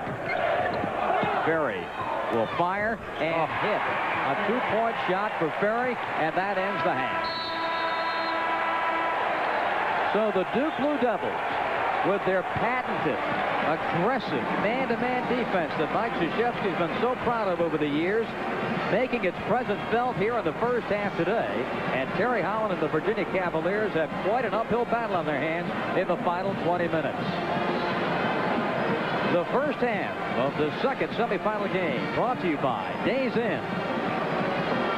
Ferry will fire and hit. A 2-point shot for Ferry, and that ends the half. So the Duke Blue Devils, with their patented, aggressive man-to-man defense that Mike Krzyzewski's been so proud of over the years, making its presence felt here in the first half today. And Terry Holland and the Virginia Cavaliers have quite an uphill battle on their hands in the final 20 minutes. The first half of the second semifinal game brought to you by Days Inn,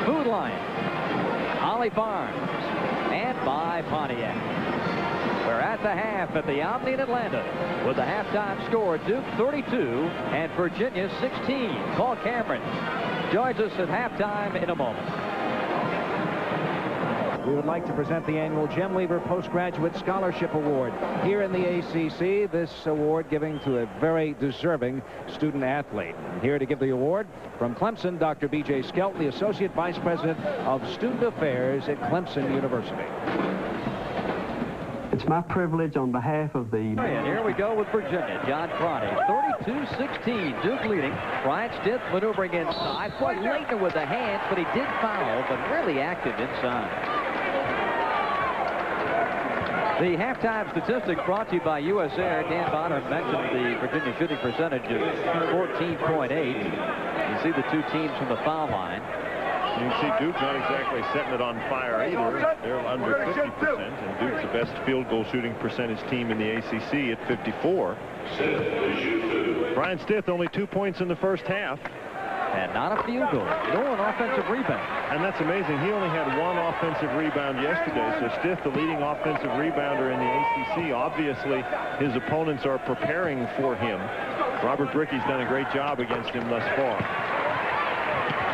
Food Lion, Holly Farms, and by Pontiac. We're at the half at the Omni in Atlanta with the halftime score, Duke 32 and Virginia 16. Paul Cameron joins us at halftime in a moment. We would like to present the annual Jem Weaver Postgraduate Scholarship Award here in the ACC. This award giving to a very deserving student athlete. And here to give the award from Clemson, Dr. B.J. Skelton, the Associate Vice President of Student Affairs at Clemson University. It's my privilege on behalf of the... And here we go with Virginia. John Crotty, 32-16. Duke leading. Brian Stiff maneuvering inside. Boy, Leitner with the hands, but he did foul, but really active inside. The halftime statistics brought to you by US Air. Dan Bonner mentioned the Virginia shooting percentage of 14.8. You see the 2 teams from the foul line. You can see Duke not exactly setting it on fire either. They're under 50%, and Duke's the best field goal shooting percentage team in the ACC at 54. Brian Stiff only 2 points in the first half. And not a field goal. No, an offensive rebound. And that's amazing. He only had 1 offensive rebound yesterday. So Stiff, the leading offensive rebounder in the ACC. Obviously, his opponents are preparing for him. Robert Brickey's done a great job against him thus far.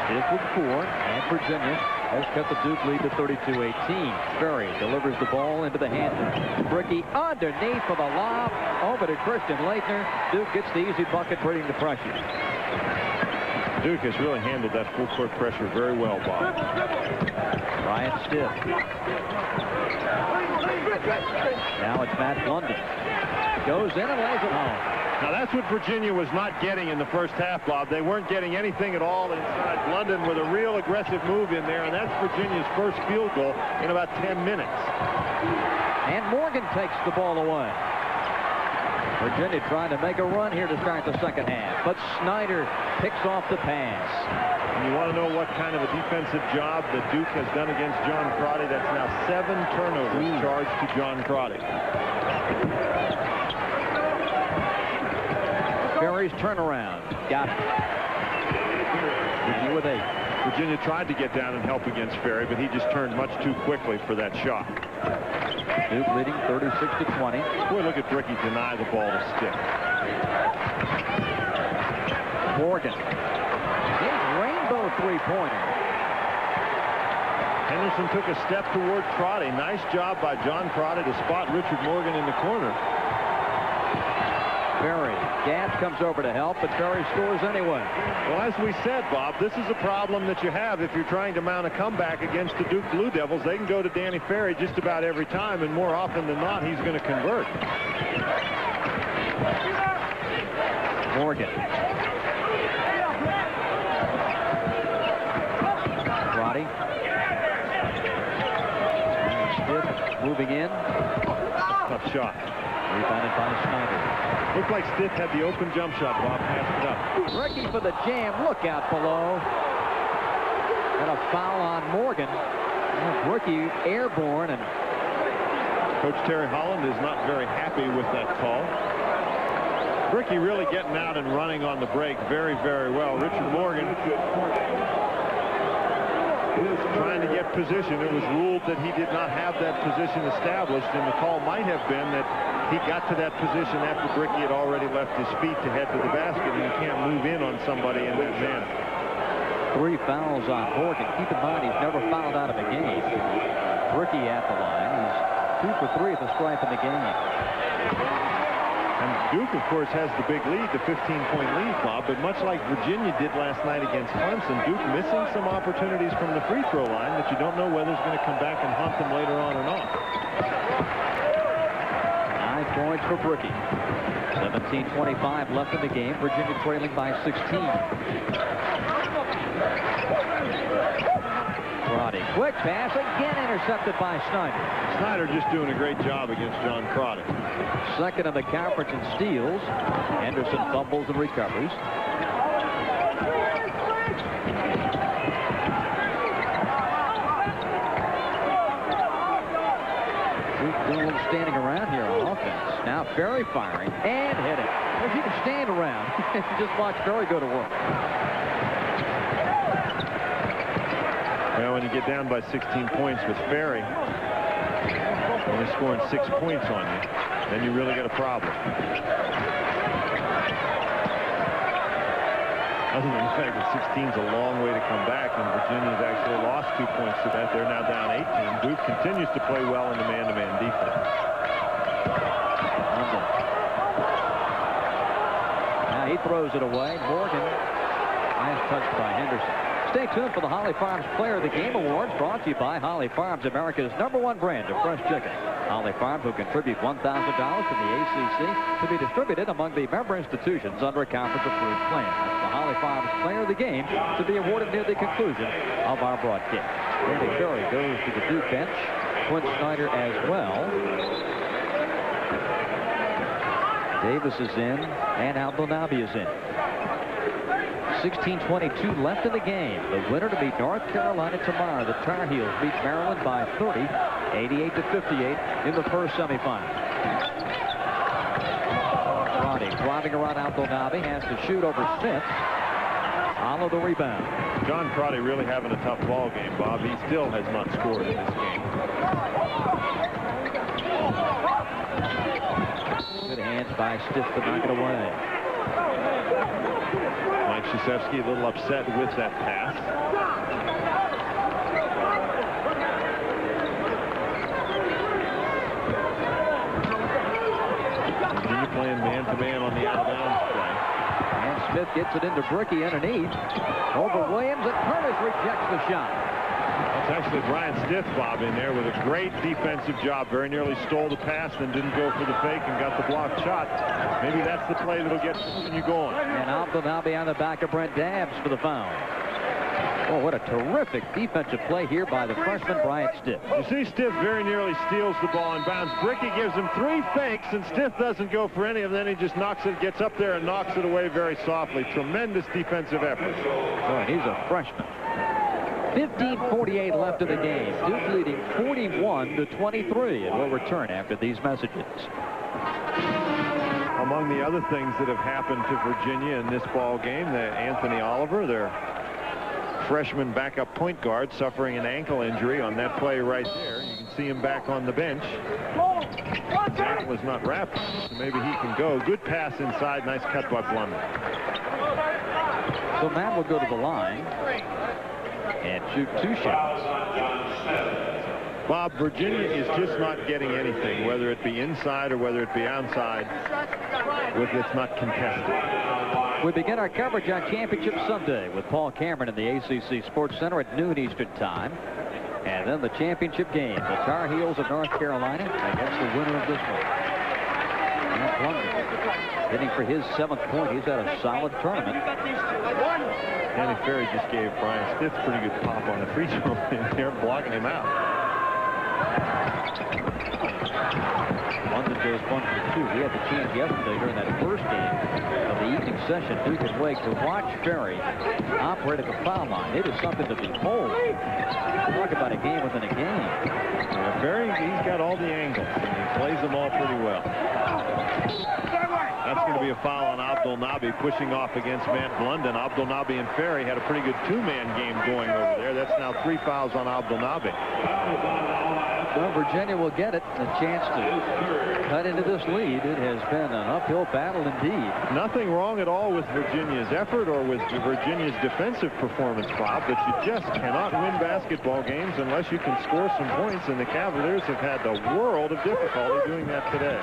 Stiff with 4, and Virginia has cut the Duke lead to 32-18. Ferry delivers the ball into the hands of Brickey underneath for the lob over to Christian Leitner. Duke gets the easy bucket, bringing the pressure. Duke has really handled that full court pressure very well, Bob. Ryan Stiff. Now it's Matt London. Goes in and lays it home. Now that's what Virginia was not getting in the first half, Bob. They weren't getting anything at all inside. London with a real aggressive move in there, and that's Virginia's first field goal in about 10 minutes. And Morgan takes the ball away. Virginia trying to make a run here to start the second half, but Snyder picks off the pass. And you want to know what kind of a defensive job that Duke has done against John Crotty? That's now 7 turnovers charged to John Crotty. Ferry's turnaround. Got it. Virginia with 8. Virginia tried to get down and help against Ferry, but he just turned much too quickly for that shot. Duke leading 36-20. Boy, look at Bricky deny the ball to Stick. Morgan. His rainbow three-pointer. Henderson took a step toward Crotty. Nice job by John Crotty to spot Richard Morgan in the corner. Ferry. Gadd comes over to help, but Ferry scores anyway. Well, as we said, Bob, this is a problem that you have if you're trying to mount a comeback against the Duke Blue Devils. They can go to Danny Ferry just about every time, and more often than not, he's going to convert. Morgan. Crotty. Stiff moving in. Tough shot. Rebounded by Snyder. Looked like Stiff had the open jump shot. Bob passed it up. Ricky for the jam. Look out below. And a foul on Morgan. Ricky airborne. And Coach Terry Holland is not very happy with that call. Ricky really getting out and running on the break very, very well. Richard Morgan trying to get position. It was ruled that he did not have that position established, and the call might have been that he got to that position after Bricky had already left his feet to head to the basket, and you can't move in on somebody in that manner. 3 fouls on Morgan. Keep in mind, he's never fouled out of a game. Bricky at the line. He's 2 for 3 at the stripe in the game. And Duke, of course, has the big lead, the 15-point lead, Bob, but much like Virginia did last night against Clemson, Duke missing some opportunities from the free throw line that you don't know whether he's going to come back and hunt them later on or not. 9 points for Bricky. 17:25 left in the game. Virginia trailing by 16. Crotty. Quick pass, again intercepted by Snyder. Snyder just doing a great job against John Crotty. Second in the conference in steals. Henderson fumbles and recovers. Duke doing a little standing around here on offense. Now Ferry firing and hit it. If you can stand around, just watch Ferry go to work. Well, when you get down by 16 points with Ferry, only scoring 6 points on you, then you really got a problem. Other than the fact that 16's a long way to come back, and Virginia's actually lost 2 points to that. They're now down 18. Duke continues to play well in the man-to-man defense. London. Now he throws it away. Morgan. Nice touch by Henderson. Stay tuned for the Holly Farms Player of the Game Awards, brought to you by Holly Farms, America's #1 brand of fresh chicken. Holly Farms will contribute $1,000 to the ACC to be distributed among the member institutions under a conference-approved plan. That's the Holly Farms Player of the Game to be awarded near the conclusion of our broadcast. Danny Ferry goes to the Duke bench. Quinn Snyder as well. Davis is in, and Abdelnabi is in. 16:22 left in the game. The winner to beat North Carolina tomorrow. The Tar Heels beat Maryland by 30, 88-58 in the first semifinal. Crotty driving around Abdelnabi, has to shoot over Smith. Follow the rebound. John Crotty really having a tough ball game, Bob. He still has not scored in this game. Good hands by Stiff to knock it away. Mike Krzyzewski a little upset with that pass. Virginia playing man-to-man on the out-of-bounds play. And Smith gets it into Bricky underneath. Over Williams, and Curtis rejects the shot. That's actually Brian Stith, Bob, in there with a great defensive job. Very nearly stole the pass, then didn't go for the fake and got the blocked shot. Maybe that's the play that'll get you going. And Abdul now be on the back of Brent Dabbs for the foul. Oh, what a terrific defensive play here by the freshman Bryant Stith. You see Stith very nearly steals the ball in bounds. Bricky gives him 3 fakes, and Stith doesn't go for any of them. Then he just knocks it, gets up there and knocks it away very softly. Tremendous defensive effort. Oh, he's a freshman. 15:48 left in the game. Duke leading 41-23, and we'll return after these messages. Among the other things that have happened to Virginia in this ball game, Anthony Oliver, their freshman backup point guard, suffering an ankle injury on that play right there. You can see him back on the bench. His ankle is not wrapped, so maybe he can go. Good pass inside. Nice cut by Blunder. So Matt will go to the line and shoot 2 shots. Bob, Virginia is just not getting anything, whether it be inside or whether it be outside, with it's not contested. We begin our coverage on Championship Sunday with Paul Cameron in the ACC Sports Center at noon Eastern Time. And then the championship game, the Tar Heels of North Carolina against the winner of this one. And Blunder hitting for his 7th point. He's had a solid tournament. Danny Ferry just gave Brian Stith a pretty good pop on the free throw in there, blocking him out. London goes 1 for 2. He had the chance yesterday during that first game of the evening session, Duke and Wake, to watch Ferry operate at the foul line. It is something to behold. Talk about a game within a game. Ferry, he's got all the angles, and he plays them all pretty well. That's going to be a foul on Abdul Nabi, pushing off against Matt Blunden. Abdul Nabi and Ferry had a pretty good 2-man game going over there. That's now 3 fouls on Abdul Nabi. Well, Virginia will get it, a chance to cut into this lead. It has been an uphill battle indeed. Nothing wrong at all with Virginia's effort or with Virginia's defensive performance, Bob, but you just cannot win basketball games unless you can score some points, and the Cavaliers have had the world of difficulty doing that today.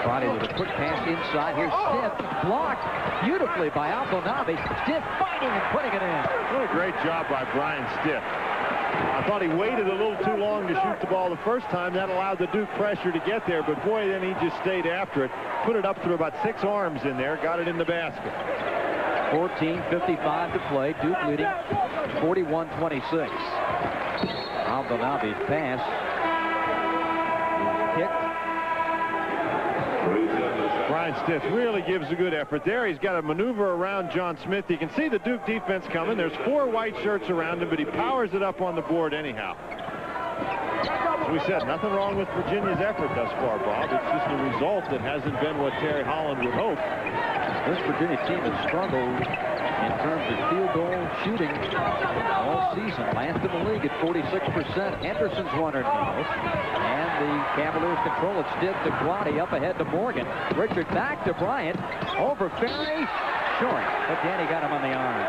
Friday with a quick pass inside. Here's Stith, blocked beautifully by Abdelnabi. Stith fighting and putting it in. What a great job by Brian Stith. I thought he waited a little too long to shoot the ball the first time. That allowed the Duke pressure to get there, but boy, then he just stayed after it. Put it up through about 6 arms in there, got it in the basket. 14:55 to play. Duke leading 41-26. Abdelnabi's pass is kicked. Brian Stith really gives a good effort there. He's got to maneuver around John Smith. You can see the Duke defense coming. There's 4 white shirts around him, but he powers it up on the board anyhow. As we said, nothing wrong with Virginia's effort thus far, Bob. It's just a result that hasn't been what Terry Holland would hope. This Virginia team has struggled in terms of field goal shooting all season. Last in the league at 46%. Henderson's one or most. And the Cavaliers control it. Stith to Quaddy, up ahead to Morgan. Richard back to Bryant. Over Ferry. Short. But Danny got him on the arm.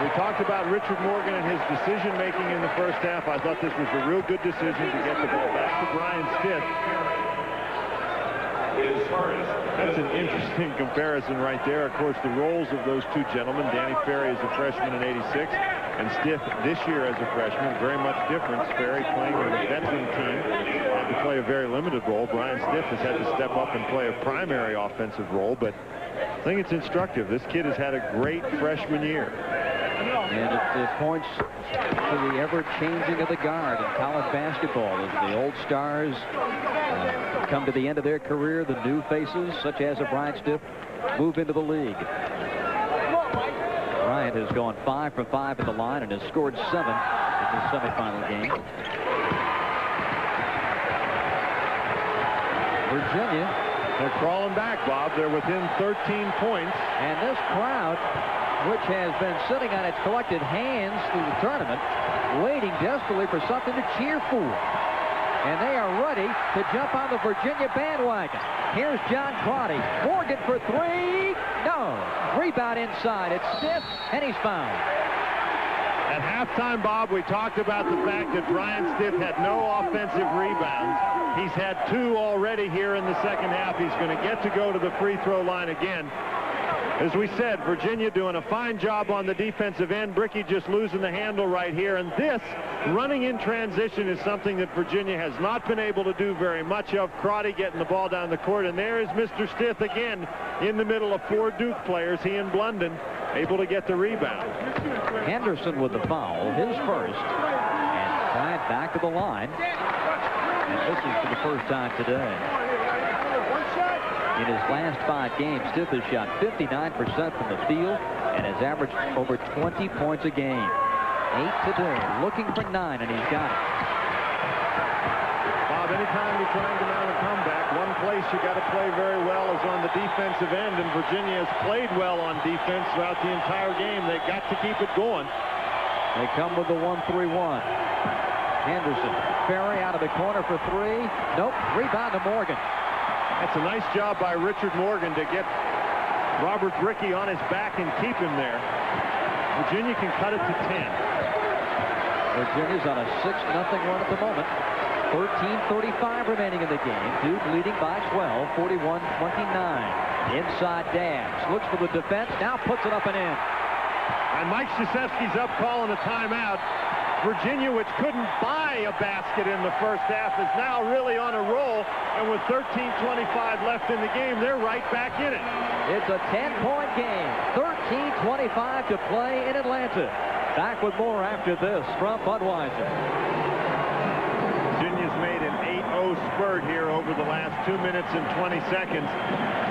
We talked about Richard Morgan and his decision-making in the first half. I thought this was a real good decision to get the ball back to Brian Stith. That's an interesting comparison right there. Of course, the roles of those 2 gentlemen, Danny Ferry as a freshman in '86, and Stith this year as a freshman, very much different. Ferry playing with a veteran team, had to play a very limited role. Brian Stith has had to step up and play a primary offensive role, but I think it's instructive. This kid has had a great freshman year. And it points to the ever-changing of the guard in college basketball as the old stars come to the end of their career. The new faces, such as a Bryant Stith, move into the league. Bryant has gone 5 for 5 at the line and has scored 7 in the semifinal game. Virginia, they're crawling back, Bob. They're within 13 points. And this crowd, which has been sitting on its collected hands through the tournament, waiting desperately for something to cheer for. And they are ready to jump on the Virginia bandwagon. Here's John Quaddy. Morgan for 3. No. Rebound inside. It's Stith, and he's fouled. At halftime, Bob, we talked about the fact that Brian Stith had no offensive rebounds. He had 2 already here in the second half. He's going to get to go to the free throw line again. As we said, Virginia doing a fine job on the defensive end. Bricky just losing the handle right here. And this running in transition is something that Virginia has not been able to do very much of. Crotty getting the ball down the court. And there is Mr. Stith again in the middle of 4 Duke players. He and Blunden able to get the rebound. Henderson with the foul, his first. And Bryant back to the line. And this is for the first time today. In his last 5 games, Stith has shot 59% from the field and has averaged over 20 points a game. 8 today, looking for 9, and he's got it. Bob, anytime you're trying to mount a comeback, one place you got to play very well is on the defensive end, and Virginia has played well on defense throughout the entire game. They've got to keep it going. They come with the 1-3-1. Henderson, Ferry out of the corner for 3. Nope, rebound to Morgan. That's a nice job by Richard Morgan to get Robert Bricky on his back and keep him there. Virginia can cut it to 10. Virginia's on a 6-0 run at the moment. 13:35 remaining in the game. Duke leading by 12, 41-29. Inside Dabbs, looks for the defense, now puts it up and in. And Mike Krzyzewski's up calling a timeout. Virginia, which couldn't buy a basket in the first half, is now really on a roll. And with 13:25 left in the game, they're right back in it. It's a 10-point game. 13:25 to play in Atlanta. Back with more after this from Budweiser. Virginia's made an 8-0 spurt here over the last 2 minutes and 20 seconds.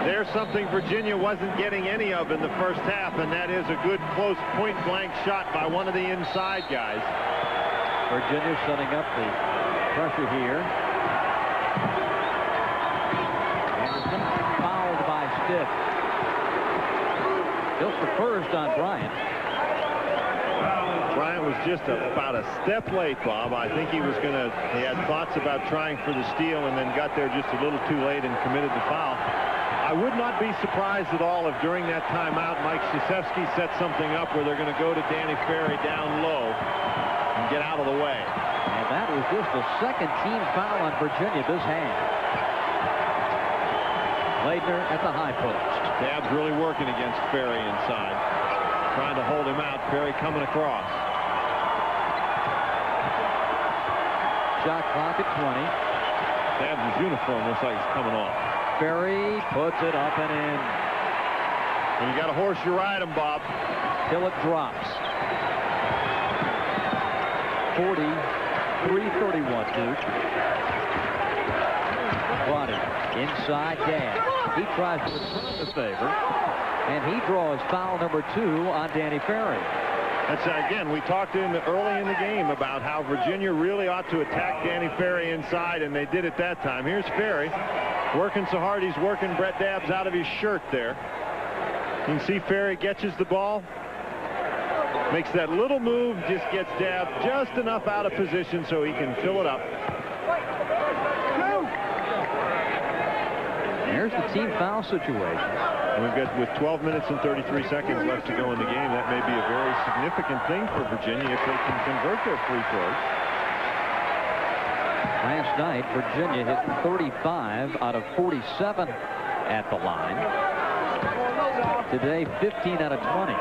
There's something Virginia wasn't getting any of in the first half, and that is a good close point-blank shot by one of the inside guys. Virginia setting up the pressure here. Anderson fouled by Stith. Just the first on Bryant. Bryant was just about a step late, Bob. I think he had thoughts about trying for the steal and then got there just a little too late and committed the foul. I would not be surprised at all if during that timeout Mike Krzyzewski set something up where they're going to go to Danny Ferry down low and get out of the way. And that was just the second team foul on Virginia this hand. Leitner at the high post. Dabbs really working against Ferry inside. Trying to hold him out. Ferry coming across. Shot clock at 20. Dabbs' uniform looks like it's coming off. Ferry puts it up and in. And you got to horse you ride him, Bob. Till it drops. 43-31 Duke. Crotty inside Dabbs. He tries to return the favor, and he draws foul number 2 on Danny Ferry. That's again, we talked early in the game about how Virginia really ought to attack Danny Ferry inside, and they did it that time. Here's Ferry working so hard he's working Brett Dabbs out of his shirt there. You can see Ferry catches the ball, makes that little move, just gets Dabbs just enough out of position so he can fill it up. There's the team foul situation. We've got, with 12 minutes and 33 seconds left to go in the game, that may be a very significant thing for Virginia if they can convert their free throws. Last night, Virginia hit 35 out of 47 at the line. Today, 15 out of 20.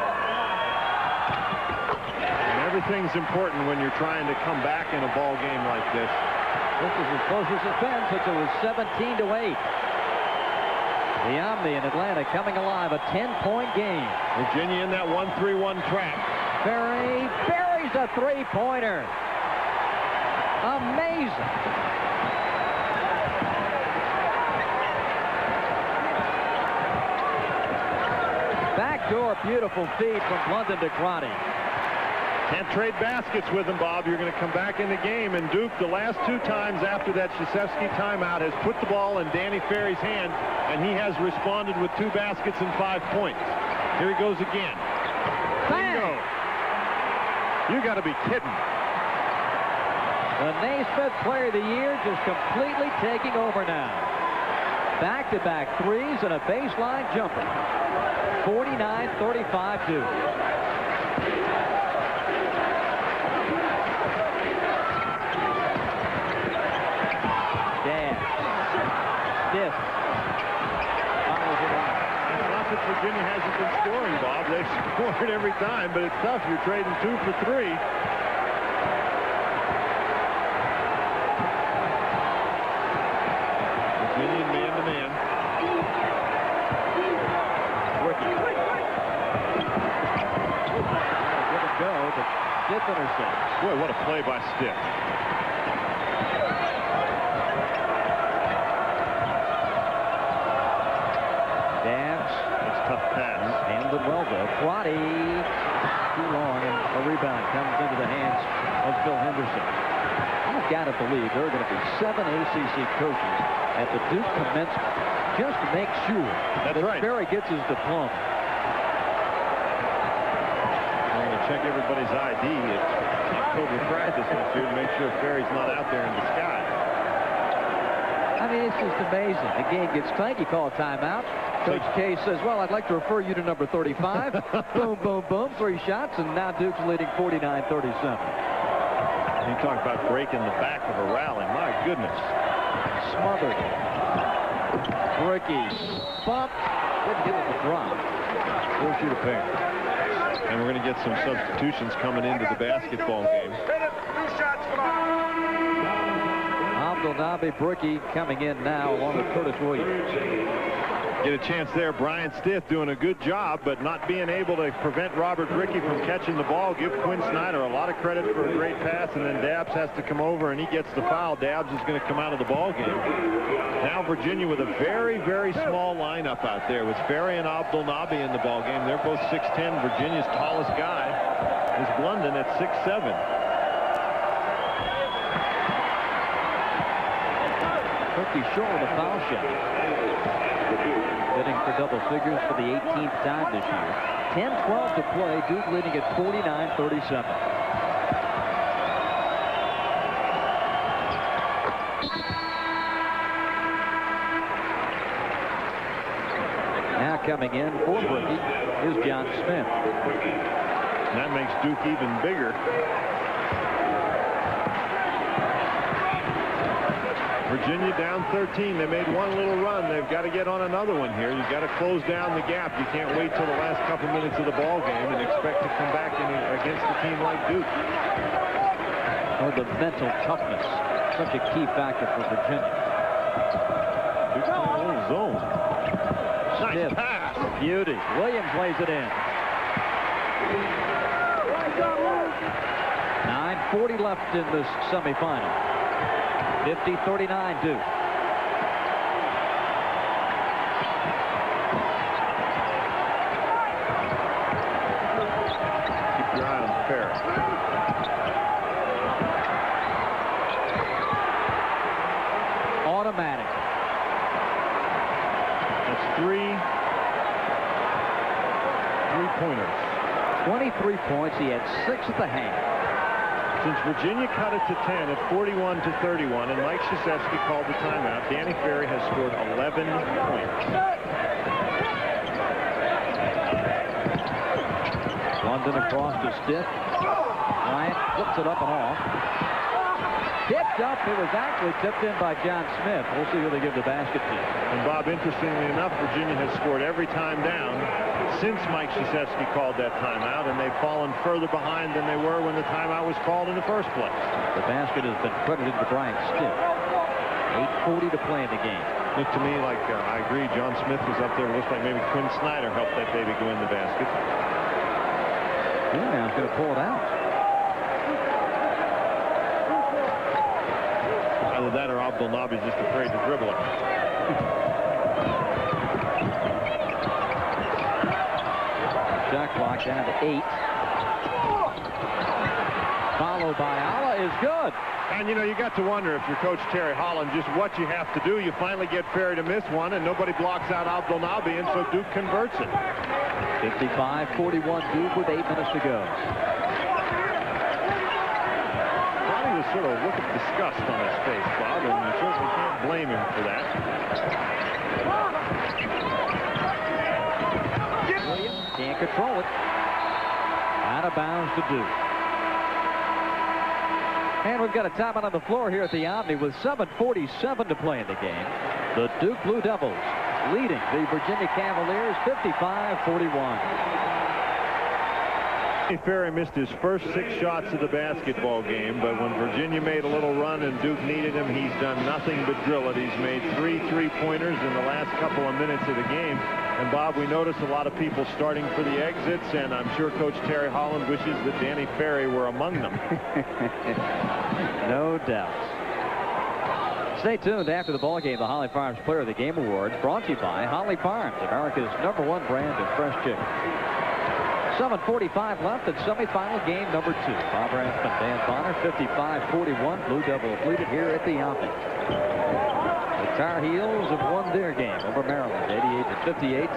And everything's important when you're trying to come back in a ball game like this. This is as close as it's been since it was 17-8. The Omni in Atlanta coming alive, a 10-point game. Virginia in that 1-3-1 trap. Ferry buries a three-pointer. Amazing. Backdoor beautiful feed from London to Crotty. Can't trade baskets with him, Bob. You're going to come back in the game, and Duke, the last 2 times after that Krzyzewski timeout, has put the ball in Danny Ferry's hand, and he has responded with 2 baskets and 5 points. Here he goes again. Bingo! You got to be kidding. The Naismith Player of the Year just completely taking over now. Back-to-back threes and a baseline jumper. 49-35 Duke. Virginia hasn't been scoring, Bob. They've scored every time, but it's tough. You're trading 2 for 3. Virginia man-to-man. Give it go, but Stiff intercepts. Boy, what a play by Stiff. Tough pass. Handled well, though. Crotty, too long, and a rebound comes into the hands of Phil Henderson. I've got to believe there are going to be 7 ACC coaches at the Duke commencement just to make sure that Ferry gets his diploma. I'm going to check everybody's ID at October practice this year to make sure Ferry's not out there in disguise. I mean, it's just amazing. The game gets tight. You call a timeout. Coach K says, well, I'd like to refer you to number 35. Boom, boom, boom. 3 shots, and now Duke's leading 49-37. You talk about breaking the back of a rally. My goodness. Smothered. Bricky. Bump. Didn't give it the drop. We'll shoot a pair. And we're going to get some substitutions coming into the basketball game. Abdelnaby Bricky coming in now along with Curtis Williams. Get a chance there. Brian Stiff doing a good job, but not being able to prevent Robert Bricky from catching the ball. Give Quinn Snyder a lot of credit for a great pass, and then Dabbs has to come over, and he gets the foul. Dabbs is going to come out of the ball game. Now Virginia with a very, very small lineup out there with Ferry and Abdelnaby in the ball game. They're both 6'10". Virginia's tallest guy is Blunden at 6'7". Cookie short of the foul shot. Hitting for double figures for the 18th time this year. 10-12 to play. Duke leading at 49-37. Now coming in for Bricky is John Smith. And that makes Duke even bigger. Virginia down 13. They made one little run. They've got to get on another one here. You've got to close down the gap. You can't wait till the last couple minutes of the ball game and expect to come back against a team like Duke. Or the mental toughness, such a key factor for Virginia. Duke's in a little zone. Nice pass. Beauty. Williams lays it in. 9:40 left in this semifinal. 50-39 Duke. Keep your eye on Ferry. Automatic. That's three-pointers. 23 points. He had 6 at the half. Since Virginia cut it to 10 at 41-31, and Mike Krzyzewski called the timeout, Danny Ferry has scored 11 points. London across to Stiff. Bryant flips it up and off. Tipped up. It was actually tipped in by John Smith. We'll see who they give the basket to. And Bob, interestingly enough, Virginia has scored every time down since Mike Krzyzewski called that timeout, and they've fallen further behind than they were when the timeout was called in the first place. The basket has been credited to Brian Stiff. 8:40 to play in the game. Looked to me like, I agree, John Smith was up there. It looks like maybe Quinn Snyder helped that baby go in the basket. Yeah, now he's going to pull it out. Either that or Abdelnaby's just afraid to dribble it. Shot clock down to 8. Followed by Allah is good. And, you know, you got to wonder if you're Coach Terry Holland, just what you have to do. You finally get Ferry to miss one, and nobody blocks out Abdelnaby, and so Duke converts it. 55-41 Duke with 8 minutes to go. Probably was sort of a look of disgust on his face, Bob, and you certainly can't blame him for that. Can't control it. Out of bounds to Duke. And we've got a timeout on the floor here at the Omni with 7:47 to play in the game. The Duke Blue Devils leading the Virginia Cavaliers 55-41. Ferry missed his first 6 shots of the basketball game, but when Virginia made a little run and Duke needed him, he's done nothing but drill it. He's made 3 3-pointers in the last couple of minutes of the game. And Bob, we notice a lot of people starting for the exits, and I'm sure Coach Terry Holland wishes that Danny Ferry were among them. No doubt. Stay tuned after the ball game. The Holly Farms Player of the Game Award brought to you by Holly Farms, America's #1 brand of fresh chicken. 7:45 left in semifinal game number 2. Bob Rathman, Dan Bonner, 55-41. Blue Devils lead it here at the Omni. The Tar Heels have won their game over Maryland, 88-58.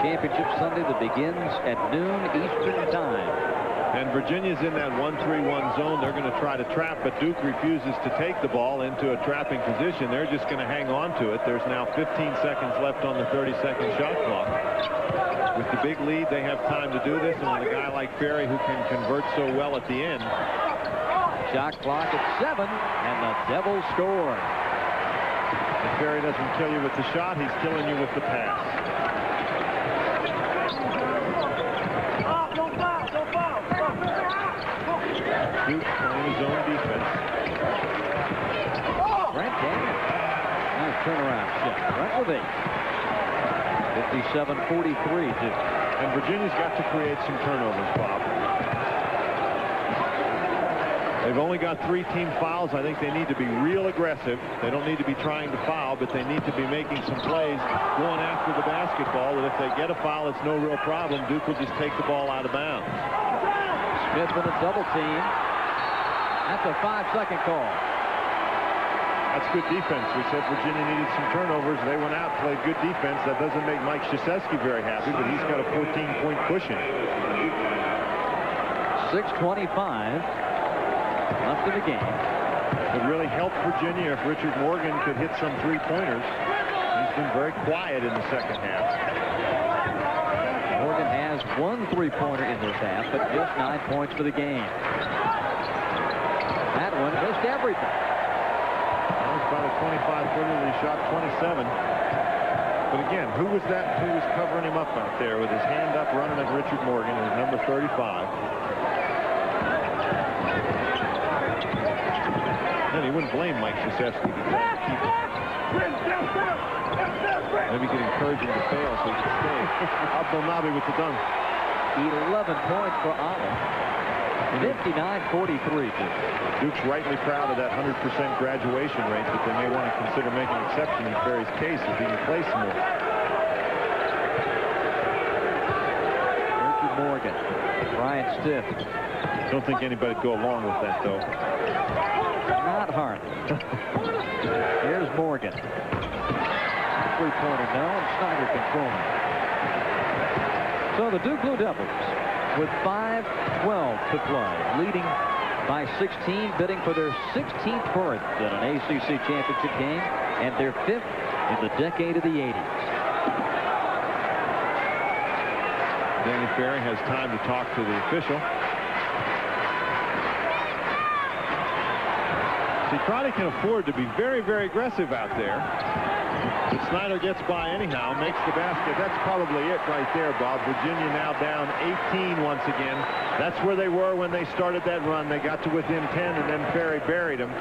Championship Sunday that begins at noon Eastern Time. And Virginia's in that 1-3-1 zone. They're going to try to trap, but Duke refuses to take the ball into a trapping position. They're just going to hang on to it. There's now 15 seconds left on the 30-second shot clock. With the big lead, they have time to do this, and with a guy like Ferry who can convert so well at the end. Shot clock at 7, and the Devils score. If Ferry doesn't kill you with the shot, he's killing you with the pass. Duke playing his own defense. Brent Daniel. Nice turnaround shot. Brent with 8. 57-43. And Virginia's got to create some turnovers, Bob. They've only got 3 team fouls. I think they need to be real aggressive. They don't need to be trying to foul, but they need to be making some plays going after the basketball. And if they get a foul, it's no real problem. Duke will just take the ball out of bounds. Smith with a double team. That's a 5-second call. That's good defense. We said Virginia needed some turnovers. They went out, played good defense. That doesn't make Mike Krzyzewski very happy, but he's got a 14-point cushion. 6:25 left in the game. It really helped Virginia if Richard Morgan could hit some 3-pointers. He's been very quiet in the second half. Morgan has 1 3-pointer in this half, but just 9 points for the game. That one missed everything. That was about a 25-footer. He shot 27. But again, who was that who was covering him up out there with his hand up running at Richard Morgan, his number 35? And he wouldn't blame Mike Krzyzewski to try to keep it. Maybe he could encourage him to fail so he could stay. Abdelnabi with the dunk. 11 points for Omni. 59-43. Duke's rightly proud of that 100% graduation rate, but they may want to consider making an exception in Ferry's case if he can play some more. Richard Morgan. Brian Stiff. Don't think anybody'd go along with that, though. Not hard. Here's Morgan. 3-pointer no, and Snyder controlling. So the Duke Blue Devils with 5:12 to play, leading by 16, bidding for their 16th berth in an ACC championship game and their 5th in the decade of the 80s. Danny Ferry has time to talk to the official. See, Crotty can afford to be very, very aggressive out there. But Snyder gets by anyhow, makes the basket. That's probably it right there, Bob. Virginia now down 18 once again. That's where they were when they started that run. They got to within 10, and then Ferry buried him.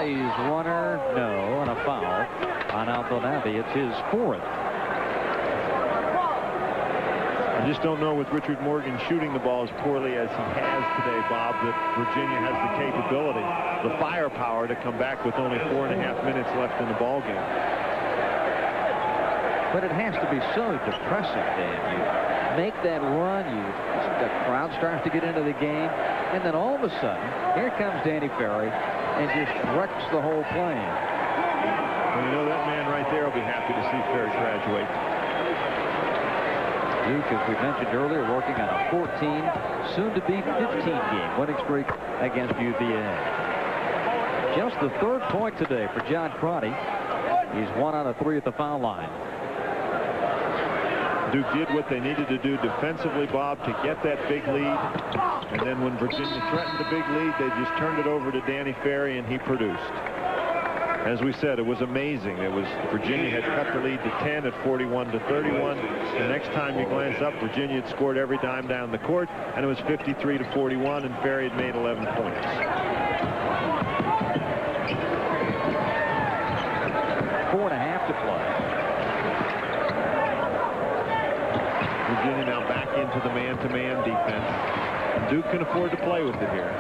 He's runner, no, and a foul on Abdelnabi. It's his 4th. I just don't know with Richard Morgan shooting the ball as poorly as he has today, Bob, that Virginia has the capability, the firepower to come back with only 4.5 minutes left in the ball game. But it has to be so depressing, Dan. You make that run, the crowd starts to get into the game, and then all of a sudden, here comes Danny Ferry and just wrecks the whole plan. Well, you know, that man right there will be happy to see Ferry graduate. Duke, as we mentioned earlier, working on a 14, soon-to-be 15-game winning streak against UVA. Just the 3rd point today for John Crotty. He's 1 out of 3 at the foul line. Duke did what they needed to do defensively, Bob, to get that big lead. And then when Virginia threatened the big lead, they just turned it over to Danny Ferry, and he produced. As we said, it was amazing. It was Virginia had cut the lead to 10 at 41-31. The next time you glance up, Virginia had scored every dime down the court, and it was 53-41, and Ferry had made 11 points. 4.5 to play. Virginia now back into the man-to-man defense. Duke can afford to play with it here.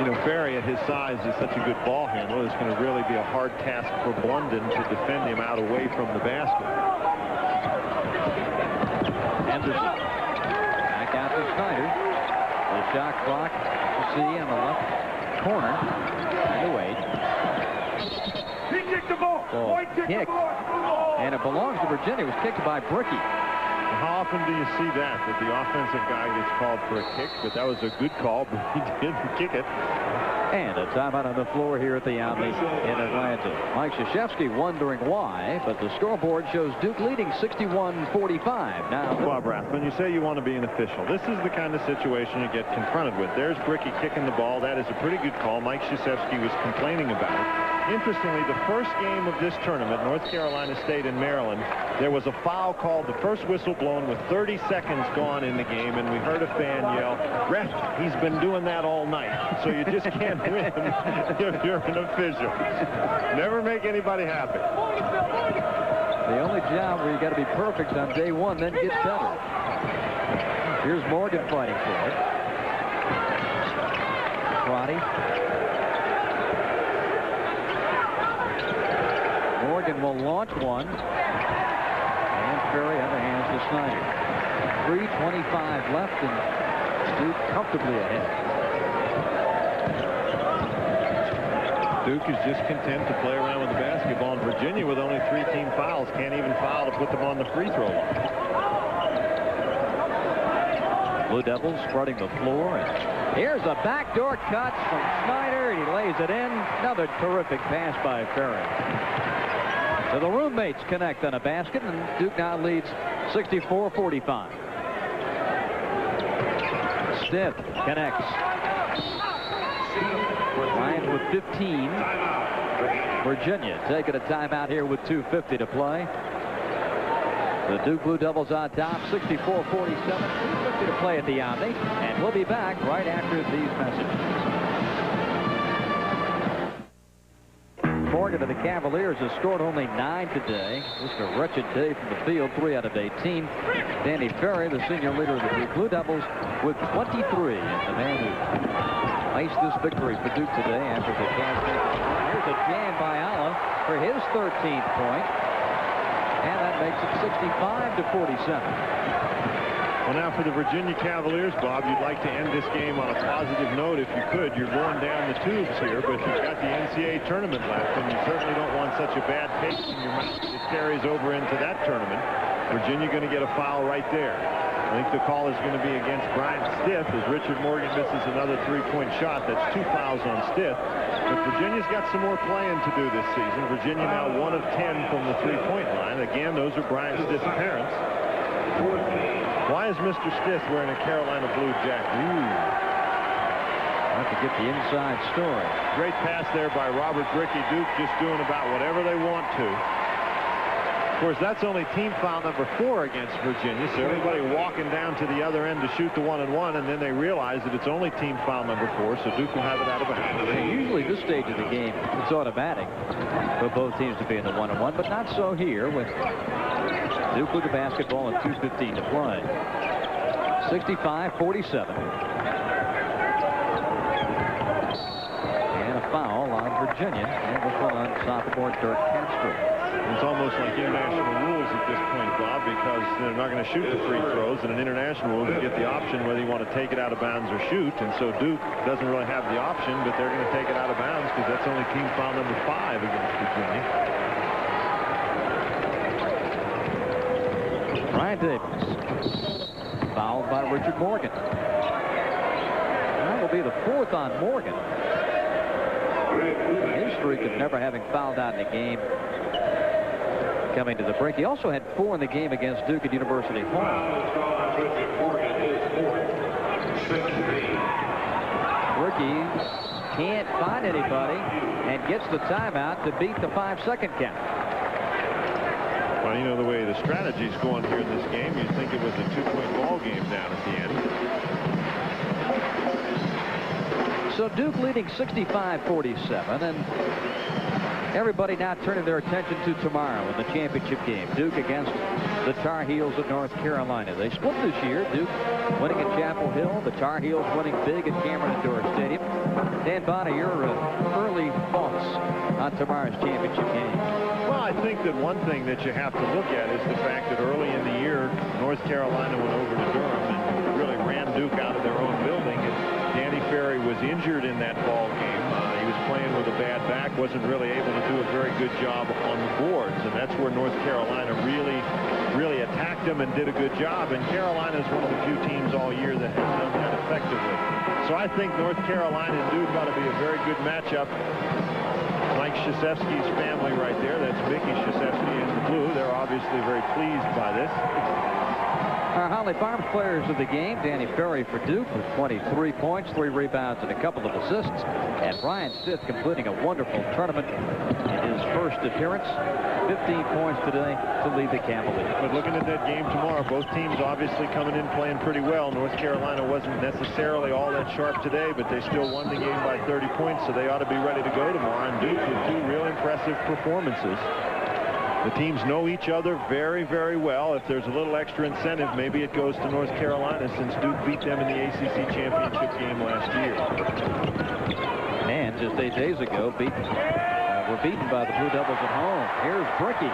You know, Ferry at his size is such a good ball handler. It's going to really be a hard task for Blunden to defend him out away from the basket. Anderson back out to Snyder. The shot clock you see on the left corner. And Wade. He kicked the ball. Kick. And it belongs to Virginia. It was kicked by Bricky. How often do you see that the offensive guy gets called for a kick? But that was a good call, but he didn't kick it. And a timeout on the floor here at the Omni in Atlanta. Mike Krzyzewski wondering why, but the scoreboard shows Duke leading 61-45. Now, Bob Rathman, you say you want to be an official. This is the kind of situation you get confronted with. There's Bricky kicking the ball. That is a pretty good call. Mike Krzyzewski was complaining about it. Interestingly, the first game of this tournament, North Carolina State and Maryland, there was a foul called, the first whistle blown with 30 seconds gone in the game, and we heard a fan yell, "Ref, he's been doing that all night." So you just can't win if you're an official. Never make anybody happy. the only job where you got to be perfect on day one, then get better. Here's Morgan fighting for it. Crotty. Morgan will launch one. And Ferry other hands to Snyder. 3:25 left and Duke comfortably ahead. Duke is just content to play around with the basketball, and Virginia, with only 3 team fouls, can't even foul to put them on the free throw line. Blue Devils spreading the floor, and here's a backdoor cut from Snyder, and he lays it in. Another terrific pass by Ferry. So the roommates connect on a basket, and Duke now leads 64-45. Stiff connects. Lions with 15. Virginia taking a timeout here with 2:50 to play. The Duke Blue Devils on top, 64-47. 2:50 to play at the Omni, and we'll be back right after these messages. Morgan of the Cavaliers has scored only 9 today. Just a wretched day from the field, 3 out of 18. Danny Ferry, the senior leader of the Duke Blue Devils, with 23. And the man who iced this victory for Duke today after the Cavs. Here's a jam by Alla for his 13th point. And that makes it 65-47. Well, now for the Virginia Cavaliers, Bob, you'd like to end this game on a positive note if you could. You're going down the tubes here, but you've got the NCAA tournament left, and you certainly don't want such a bad taste in your mouth. It carries over into that tournament. Virginia going to get a foul right there. I think the call is going to be against Brian Stiff as Richard Morgan misses another 3-point shot. That's 2 fouls on Stiff. But Virginia's got some more playing to do this season. Virginia now 1 of 10 from the 3-point line. Again, those are Brian Stiff's parents. Why is Mr. Stiff wearing a Carolina blue jacket? Have to get the inside story. Great pass there by Robert Bricky. Duke just doing about whatever they want to. Of course, that's only team foul number 4 against Virginia, so everybody walking down to the other end to shoot the 1-and-1, and then they realize that it's only team foul number 4, so Duke will have it out of bounds. Usually this stage of the game, it's automatic for both teams to be in the 1-and-1, but not so here with Duke with the basketball and 2:15 to play. 65-47. And a foul on Virginia, and this one on sophomore Dirk Castro. It's almost like international rules at this point, Bob, because they're not going to shoot the free throws, and in international rules you get the option whether you want to take it out of bounds or shoot, and so Duke doesn't really have the option, but they're going to take it out of bounds because that's only team foul number 5 against Virginia. Ryan Davis, fouled by Richard Morgan. That will be the 4th on Morgan. His streak of never having fouled out in a game coming to the break. He also had 4 in the game against Duke at University Hall. Ricky can't find anybody and gets the timeout to beat the 5-second count. Well, you know the way the strategy's going here in this game, you'd think it was a 2-point ball game down at the end. So Duke leading 65-47, and everybody now turning their attention to tomorrow in the championship game. Duke against the Tar Heels of North Carolina. They split this year. Duke winning at Chapel Hill. The Tar Heels winning big at Cameron Indoor Stadium. Dan Bonner, your early thoughts on tomorrow's championship game? Well, I think that one thing that you have to look at is the fact that early in the year, North Carolina went over to Durham and really ran Duke out of their own building. And Danny Ferry was injured in that ball game. He was playing with a bad back, wasn't really able to do a very good job on the boards, and that's where North Carolina really attacked him and did a good job. And Carolina is one of the few teams all year that has done that effectively. So I think North Carolina and Duke ought to be a very good matchup. Mike Krzyzewski's family right there, that's Mickey Krzyzewski in the blue. They're obviously very pleased by this. Our Holly Farms players of the game: Danny Ferry for Duke with 23 points, 3 rebounds, and a couple of assists. And Brian Stith completing a wonderful tournament in his first appearance. 15 points today to lead the Cavaliers. But looking at that game tomorrow, both teams obviously coming in playing pretty well. North Carolina wasn't necessarily all that sharp today, but they still won the game by 30 points, so they ought to be ready to go tomorrow. And Duke with 2 real impressive performances. The teams know each other very, very well. If there's a little extra incentive, maybe it goes to North Carolina, since Duke beat them in the ACC championship game last year. And just 8 days ago, were beaten by the Blue Devils at home. Here's Brickey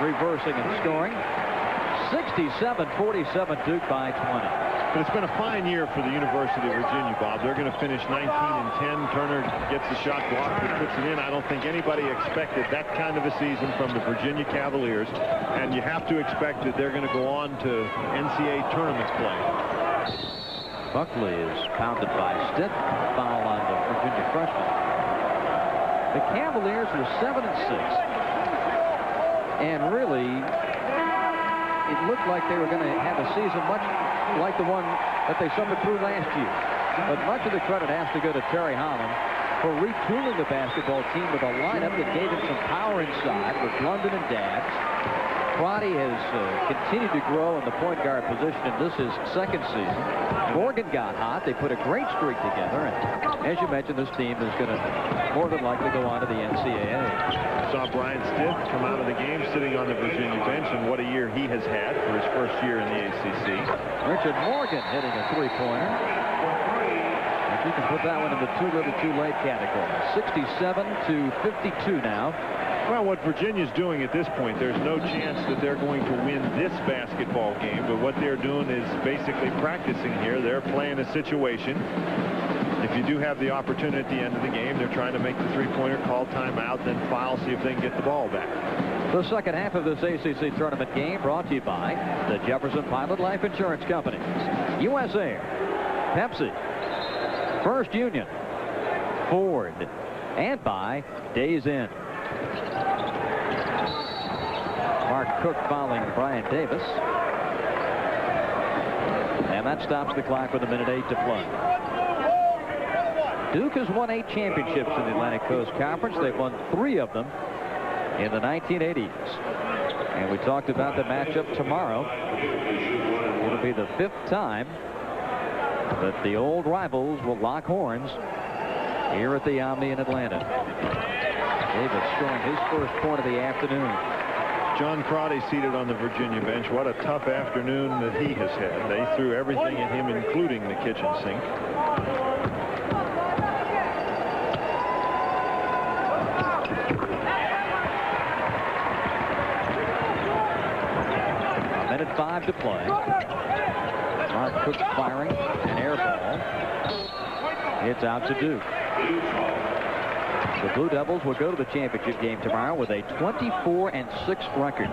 reversing and scoring. 67-47, Duke by 20. But it's been a fine year for the University of Virginia, Bob. They're going to finish 19-10. Turner gets the shot blocked and puts it in. I don't think anybody expected that kind of a season from the Virginia Cavaliers. And you have to expect that they're going to go on to NCAA tournament play. Buckley is pounded by Stitt. Foul on the Virginia freshman. The Cavaliers were 7-6. And really, it looked like they were going to have a season much like the one that they suffered through last year. But much of the credit has to go to Terry Holland for retooling the basketball team with a lineup that gave him some power inside with London and Dabbs. Crotty has continued to grow in the point guard position, and this is second season. Morgan got hot. They put a great streak together, and as you mentioned, this team is going to more than likely go on to the NCAA. Saw Brian Stitt come out of the game sitting on the Virginia bench, and what a year he has had for his first year in the ACC. Richard Morgan hitting a three-pointer. If you can put that one in the too little too late category. 67-52 now. Well, what Virginia's doing at this point, there's no chance that they're going to win this basketball game, but what they're doing is basically practicing here. They're playing a situation. If you do have the opportunity at the end of the game, they're trying to make the three-pointer, call timeout, then foul, see if they can get the ball back. The second half of this ACC tournament game brought to you by the Jefferson Pilot Life Insurance Company, US Air, Pepsi, First Union, Ford, and by Days Inn. Mark Cook fouling Brian Davis. And that stops the clock with 1:08 to play. Duke has won 8 championships in the Atlantic Coast Conference. They've won 3 of them in the 1980s. And we talked about the matchup tomorrow. It'll be the 5th time that the old rivals will lock horns here at the Omni in Atlanta. Davis scoring his first point of the afternoon. John Crotty seated on the Virginia bench. What a tough afternoon that he has had. They threw everything at him, including the kitchen sink. A minute 5 to play. Mark Cook firing an air ball. It's out to Duke. The Blue Devils will go to the championship game tomorrow with a 24-6 record.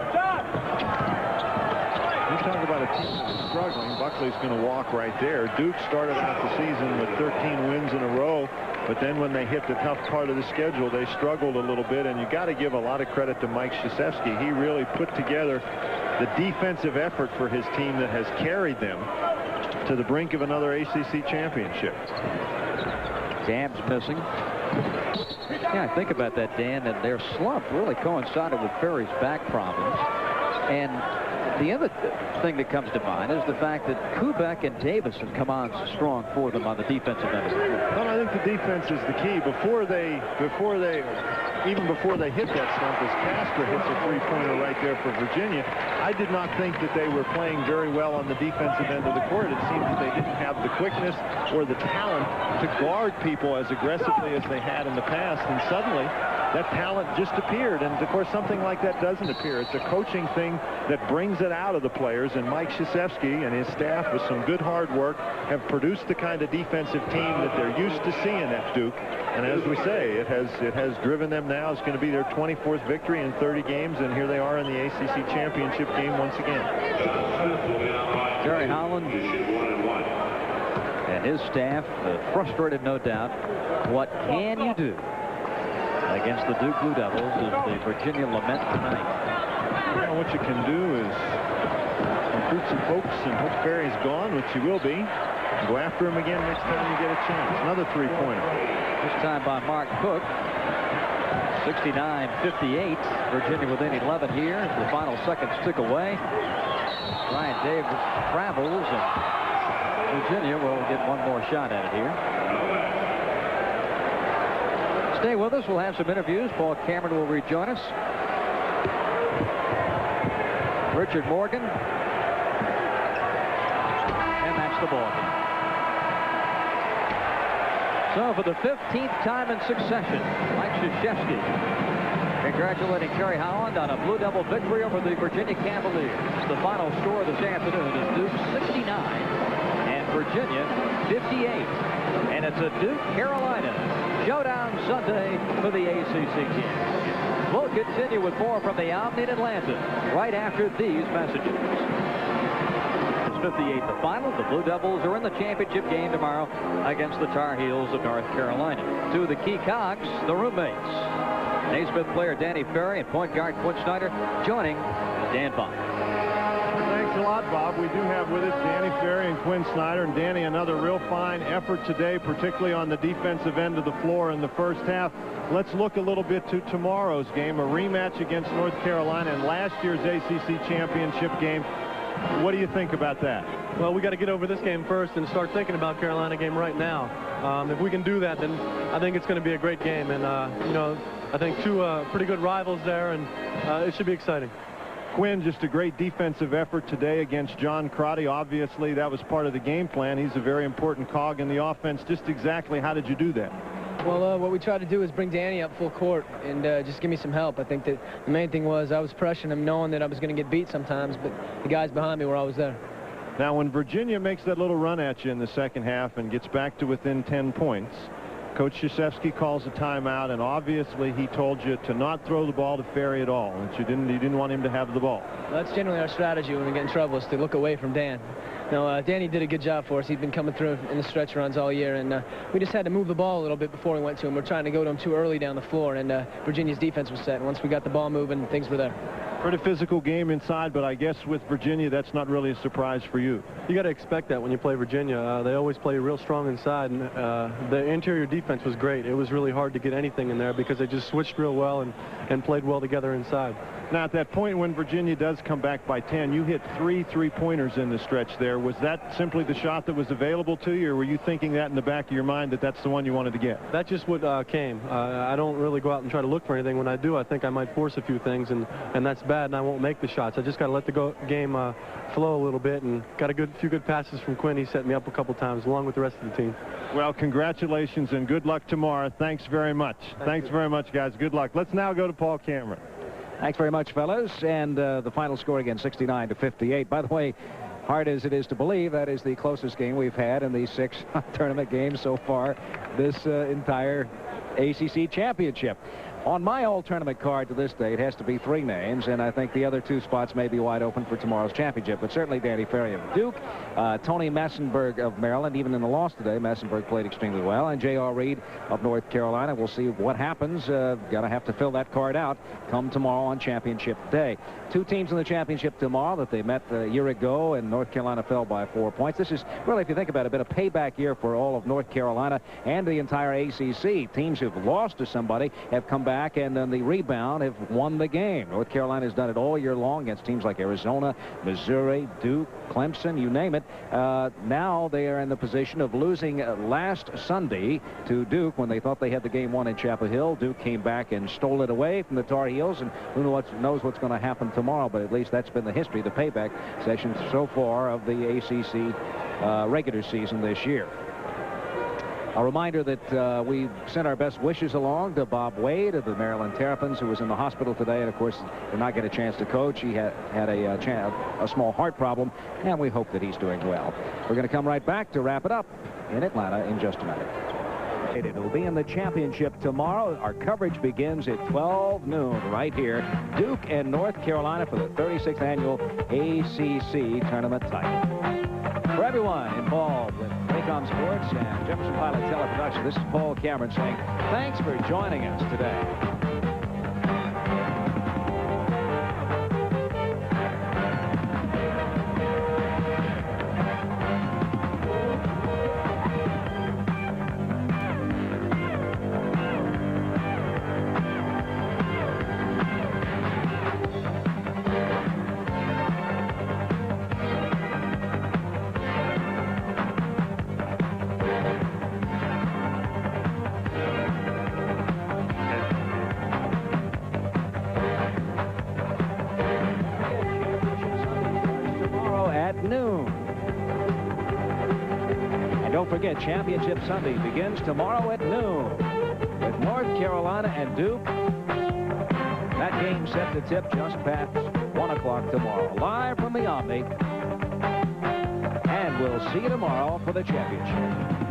You talk about a team that is struggling. Buckley's going to walk right there. Duke started out the season with 13 wins in a row, but then when they hit the tough part of the schedule, they struggled a little bit, and you got to give a lot of credit to Mike Krzyzewski. He really put together the defensive effort for his team that has carried them to the brink of another ACC championship. Dabbs missing. Yeah, think about that, Dan, and their slump really coincided with Ferry's back problems. And the other thing that comes to mind is the fact that Kubek and Davis have come on strong for them on the defensive end of the floor. Well, I think the defense is the key. Even before they hit that slump, as Casper hits a three-pointer right there for Virginia, I did not think that they were playing very well on the defensive end of the court. It seemed that they didn't have the quickness or the talent to guard people as aggressively as they had in the past, and suddenly that talent just appeared. And of course, something like that doesn't appear. It's a coaching thing that brings it out of the players, and Mike Krzyzewski and his staff, with some good hard work, have produced the kind of defensive team that they're used to seeing at Duke. And as we say, it has driven them now. It's going to be their 24th victory in 30 games, and here they are in the ACC championship game once again. Terry Holland and his staff, frustrated no doubt. What can you do against the Duke Blue Devils is the Virginia lament tonight. Well, what you can do is recruit some folks and hope Ferry's gone, which he will be. Go after him again next time you get a chance. Another three-pointer. This time by Mark Cook. 69-58. Virginia within 11 here. The final seconds tick away. Ryan Davis travels, and Virginia will get one more shot at it here. Stay with us. We'll have some interviews. Paul Cameron will rejoin us. Richard Morgan. And that's the ball. So for the 15th time in succession, Mike Krzyzewski congratulating Terry Holland on a Blue Devil victory over the Virginia Cavaliers. The final score this afternoon is Duke 69 and Virginia 58. And it's a Duke-Carolina showdown Sunday for the ACC Championship. We'll continue with more from the Omni in Atlanta right after these messages. 58 the final. The Blue Devils are in the championship game tomorrow against the Tar Heels of North Carolina. Two of the key cogs, the roommates. Naismith player Danny Ferry and point guard Quinn Snyder joining Dan Bob. Thanks a lot, Bob. We do have with us Danny Ferry and Quinn Snyder. And Danny, another real fine effort today, particularly on the defensive end of the floor in the first half. Let's look a little bit to tomorrow's game, a rematch against North Carolina in last year's ACC championship game. What do you think about that? Well, we got to get over this game first and start thinking about Carolina game right now. If we can do that, then I think it's going to be a great game. And, you know, I think two pretty good rivals there, and it should be exciting. Quinn, just a great defensive effort today against John Crotty. Obviously, that was part of the game plan. He's a very important cog in the offense. Just exactly how did you do that? Well, what we tried to do is bring Danny up full court and just give me some help. I think that the main thing was I was pressuring him, knowing that I was going to get beat sometimes, but the guys behind me were always there. Now, when Virginia makes that little run at you in the second half and gets back to within 10 points, Coach Krzyzewski calls a timeout, and obviously he told you to not throw the ball to Ferry at all, and you didn't want him to have the ball. That's generally our strategy when we get in trouble, is to look away from Dan. No, Danny did a good job for us. He'd been coming through in the stretch runs all year, and we just had to move the ball a little bit before we went to him. We're trying to go to him too early down the floor, and Virginia's defense was set. And once we got the ball moving, things were there. Pretty physical game inside, but I guess with Virginia, that's not really a surprise for you. You got to expect that when you play Virginia. They always play real strong inside, and the interior defense was great. It was really hard to get anything in there because they just switched real well and played well together inside. Now, at that point when Virginia does come back by 10, you hit 3 3-pointers in the stretch there. Was that simply the shot that was available to you, or were you thinking that in the back of your mind that that's the one you wanted to get? That's just what came. I don't really go out and try to look for anything. When I do, I think I might force a few things, and that's bad, and I won't make the shots. I just got to let the game flow a little bit, and got a few good passes from Quinn. He set me up a couple times, along with the rest of the team. Well, congratulations and good luck tomorrow. Thanks very much. Thanks very much, guys. Good luck. Let's now go to Paul Cameron. Thanks very much, fellas. And the final score again, 69-58. By the way, hard as it is to believe, that is the closest game we've had in the 6 tournament games so far this entire ACC championship. On my all-tournament card to this day, it has to be 3 names, and I think the other 2 spots may be wide open for tomorrow's championship. But certainly Danny Ferry of Duke, Tony Massenberg of Maryland. Even in the loss today, Massenberg played extremely well. And J.R. Reed of North Carolina. We'll see what happens. Got to have to fill that card out come tomorrow on championship day. 2 teams in the championship tomorrow that they met a year ago, and North Carolina fell by 4 points. This is really, if you think about it, a bit of payback year for all of North Carolina and the entire ACC. Teams who've lost to somebody have come back and then the rebound have won the game. North Carolina has done it all year long against teams like Arizona, Missouri, Duke, Clemson, you name it. Now they are in the position of losing last Sunday to Duke when they thought they had the game won in Chapel Hill. Duke came back and stole it away from the Tar Heels, and who knows what's going to happen tomorrow, but at least that's been the history, the payback session so far of the ACC regular season this year. A reminder that we sent our best wishes along to Bob Wade of the Maryland Terrapins, who was in the hospital today, and of course did not get a chance to coach. He had a small heart problem, and we hope that he's doing well. We're going to come right back to wrap it up in Atlanta in just a minute. It will be in the championship tomorrow. Our coverage begins at 12 noon right here. Duke and North Carolina for the 36th annual ACC Tournament title. For everyone involved with Raycom Sports and Jefferson Pilot Teleproduction, this is Paul Cameron saying thanks for joining us today. Don't forget, Championship Sunday begins tomorrow at noon with North Carolina and Duke. That game set to tip just past 1 o'clock tomorrow. Live from the Omni. And we'll see you tomorrow for the championship.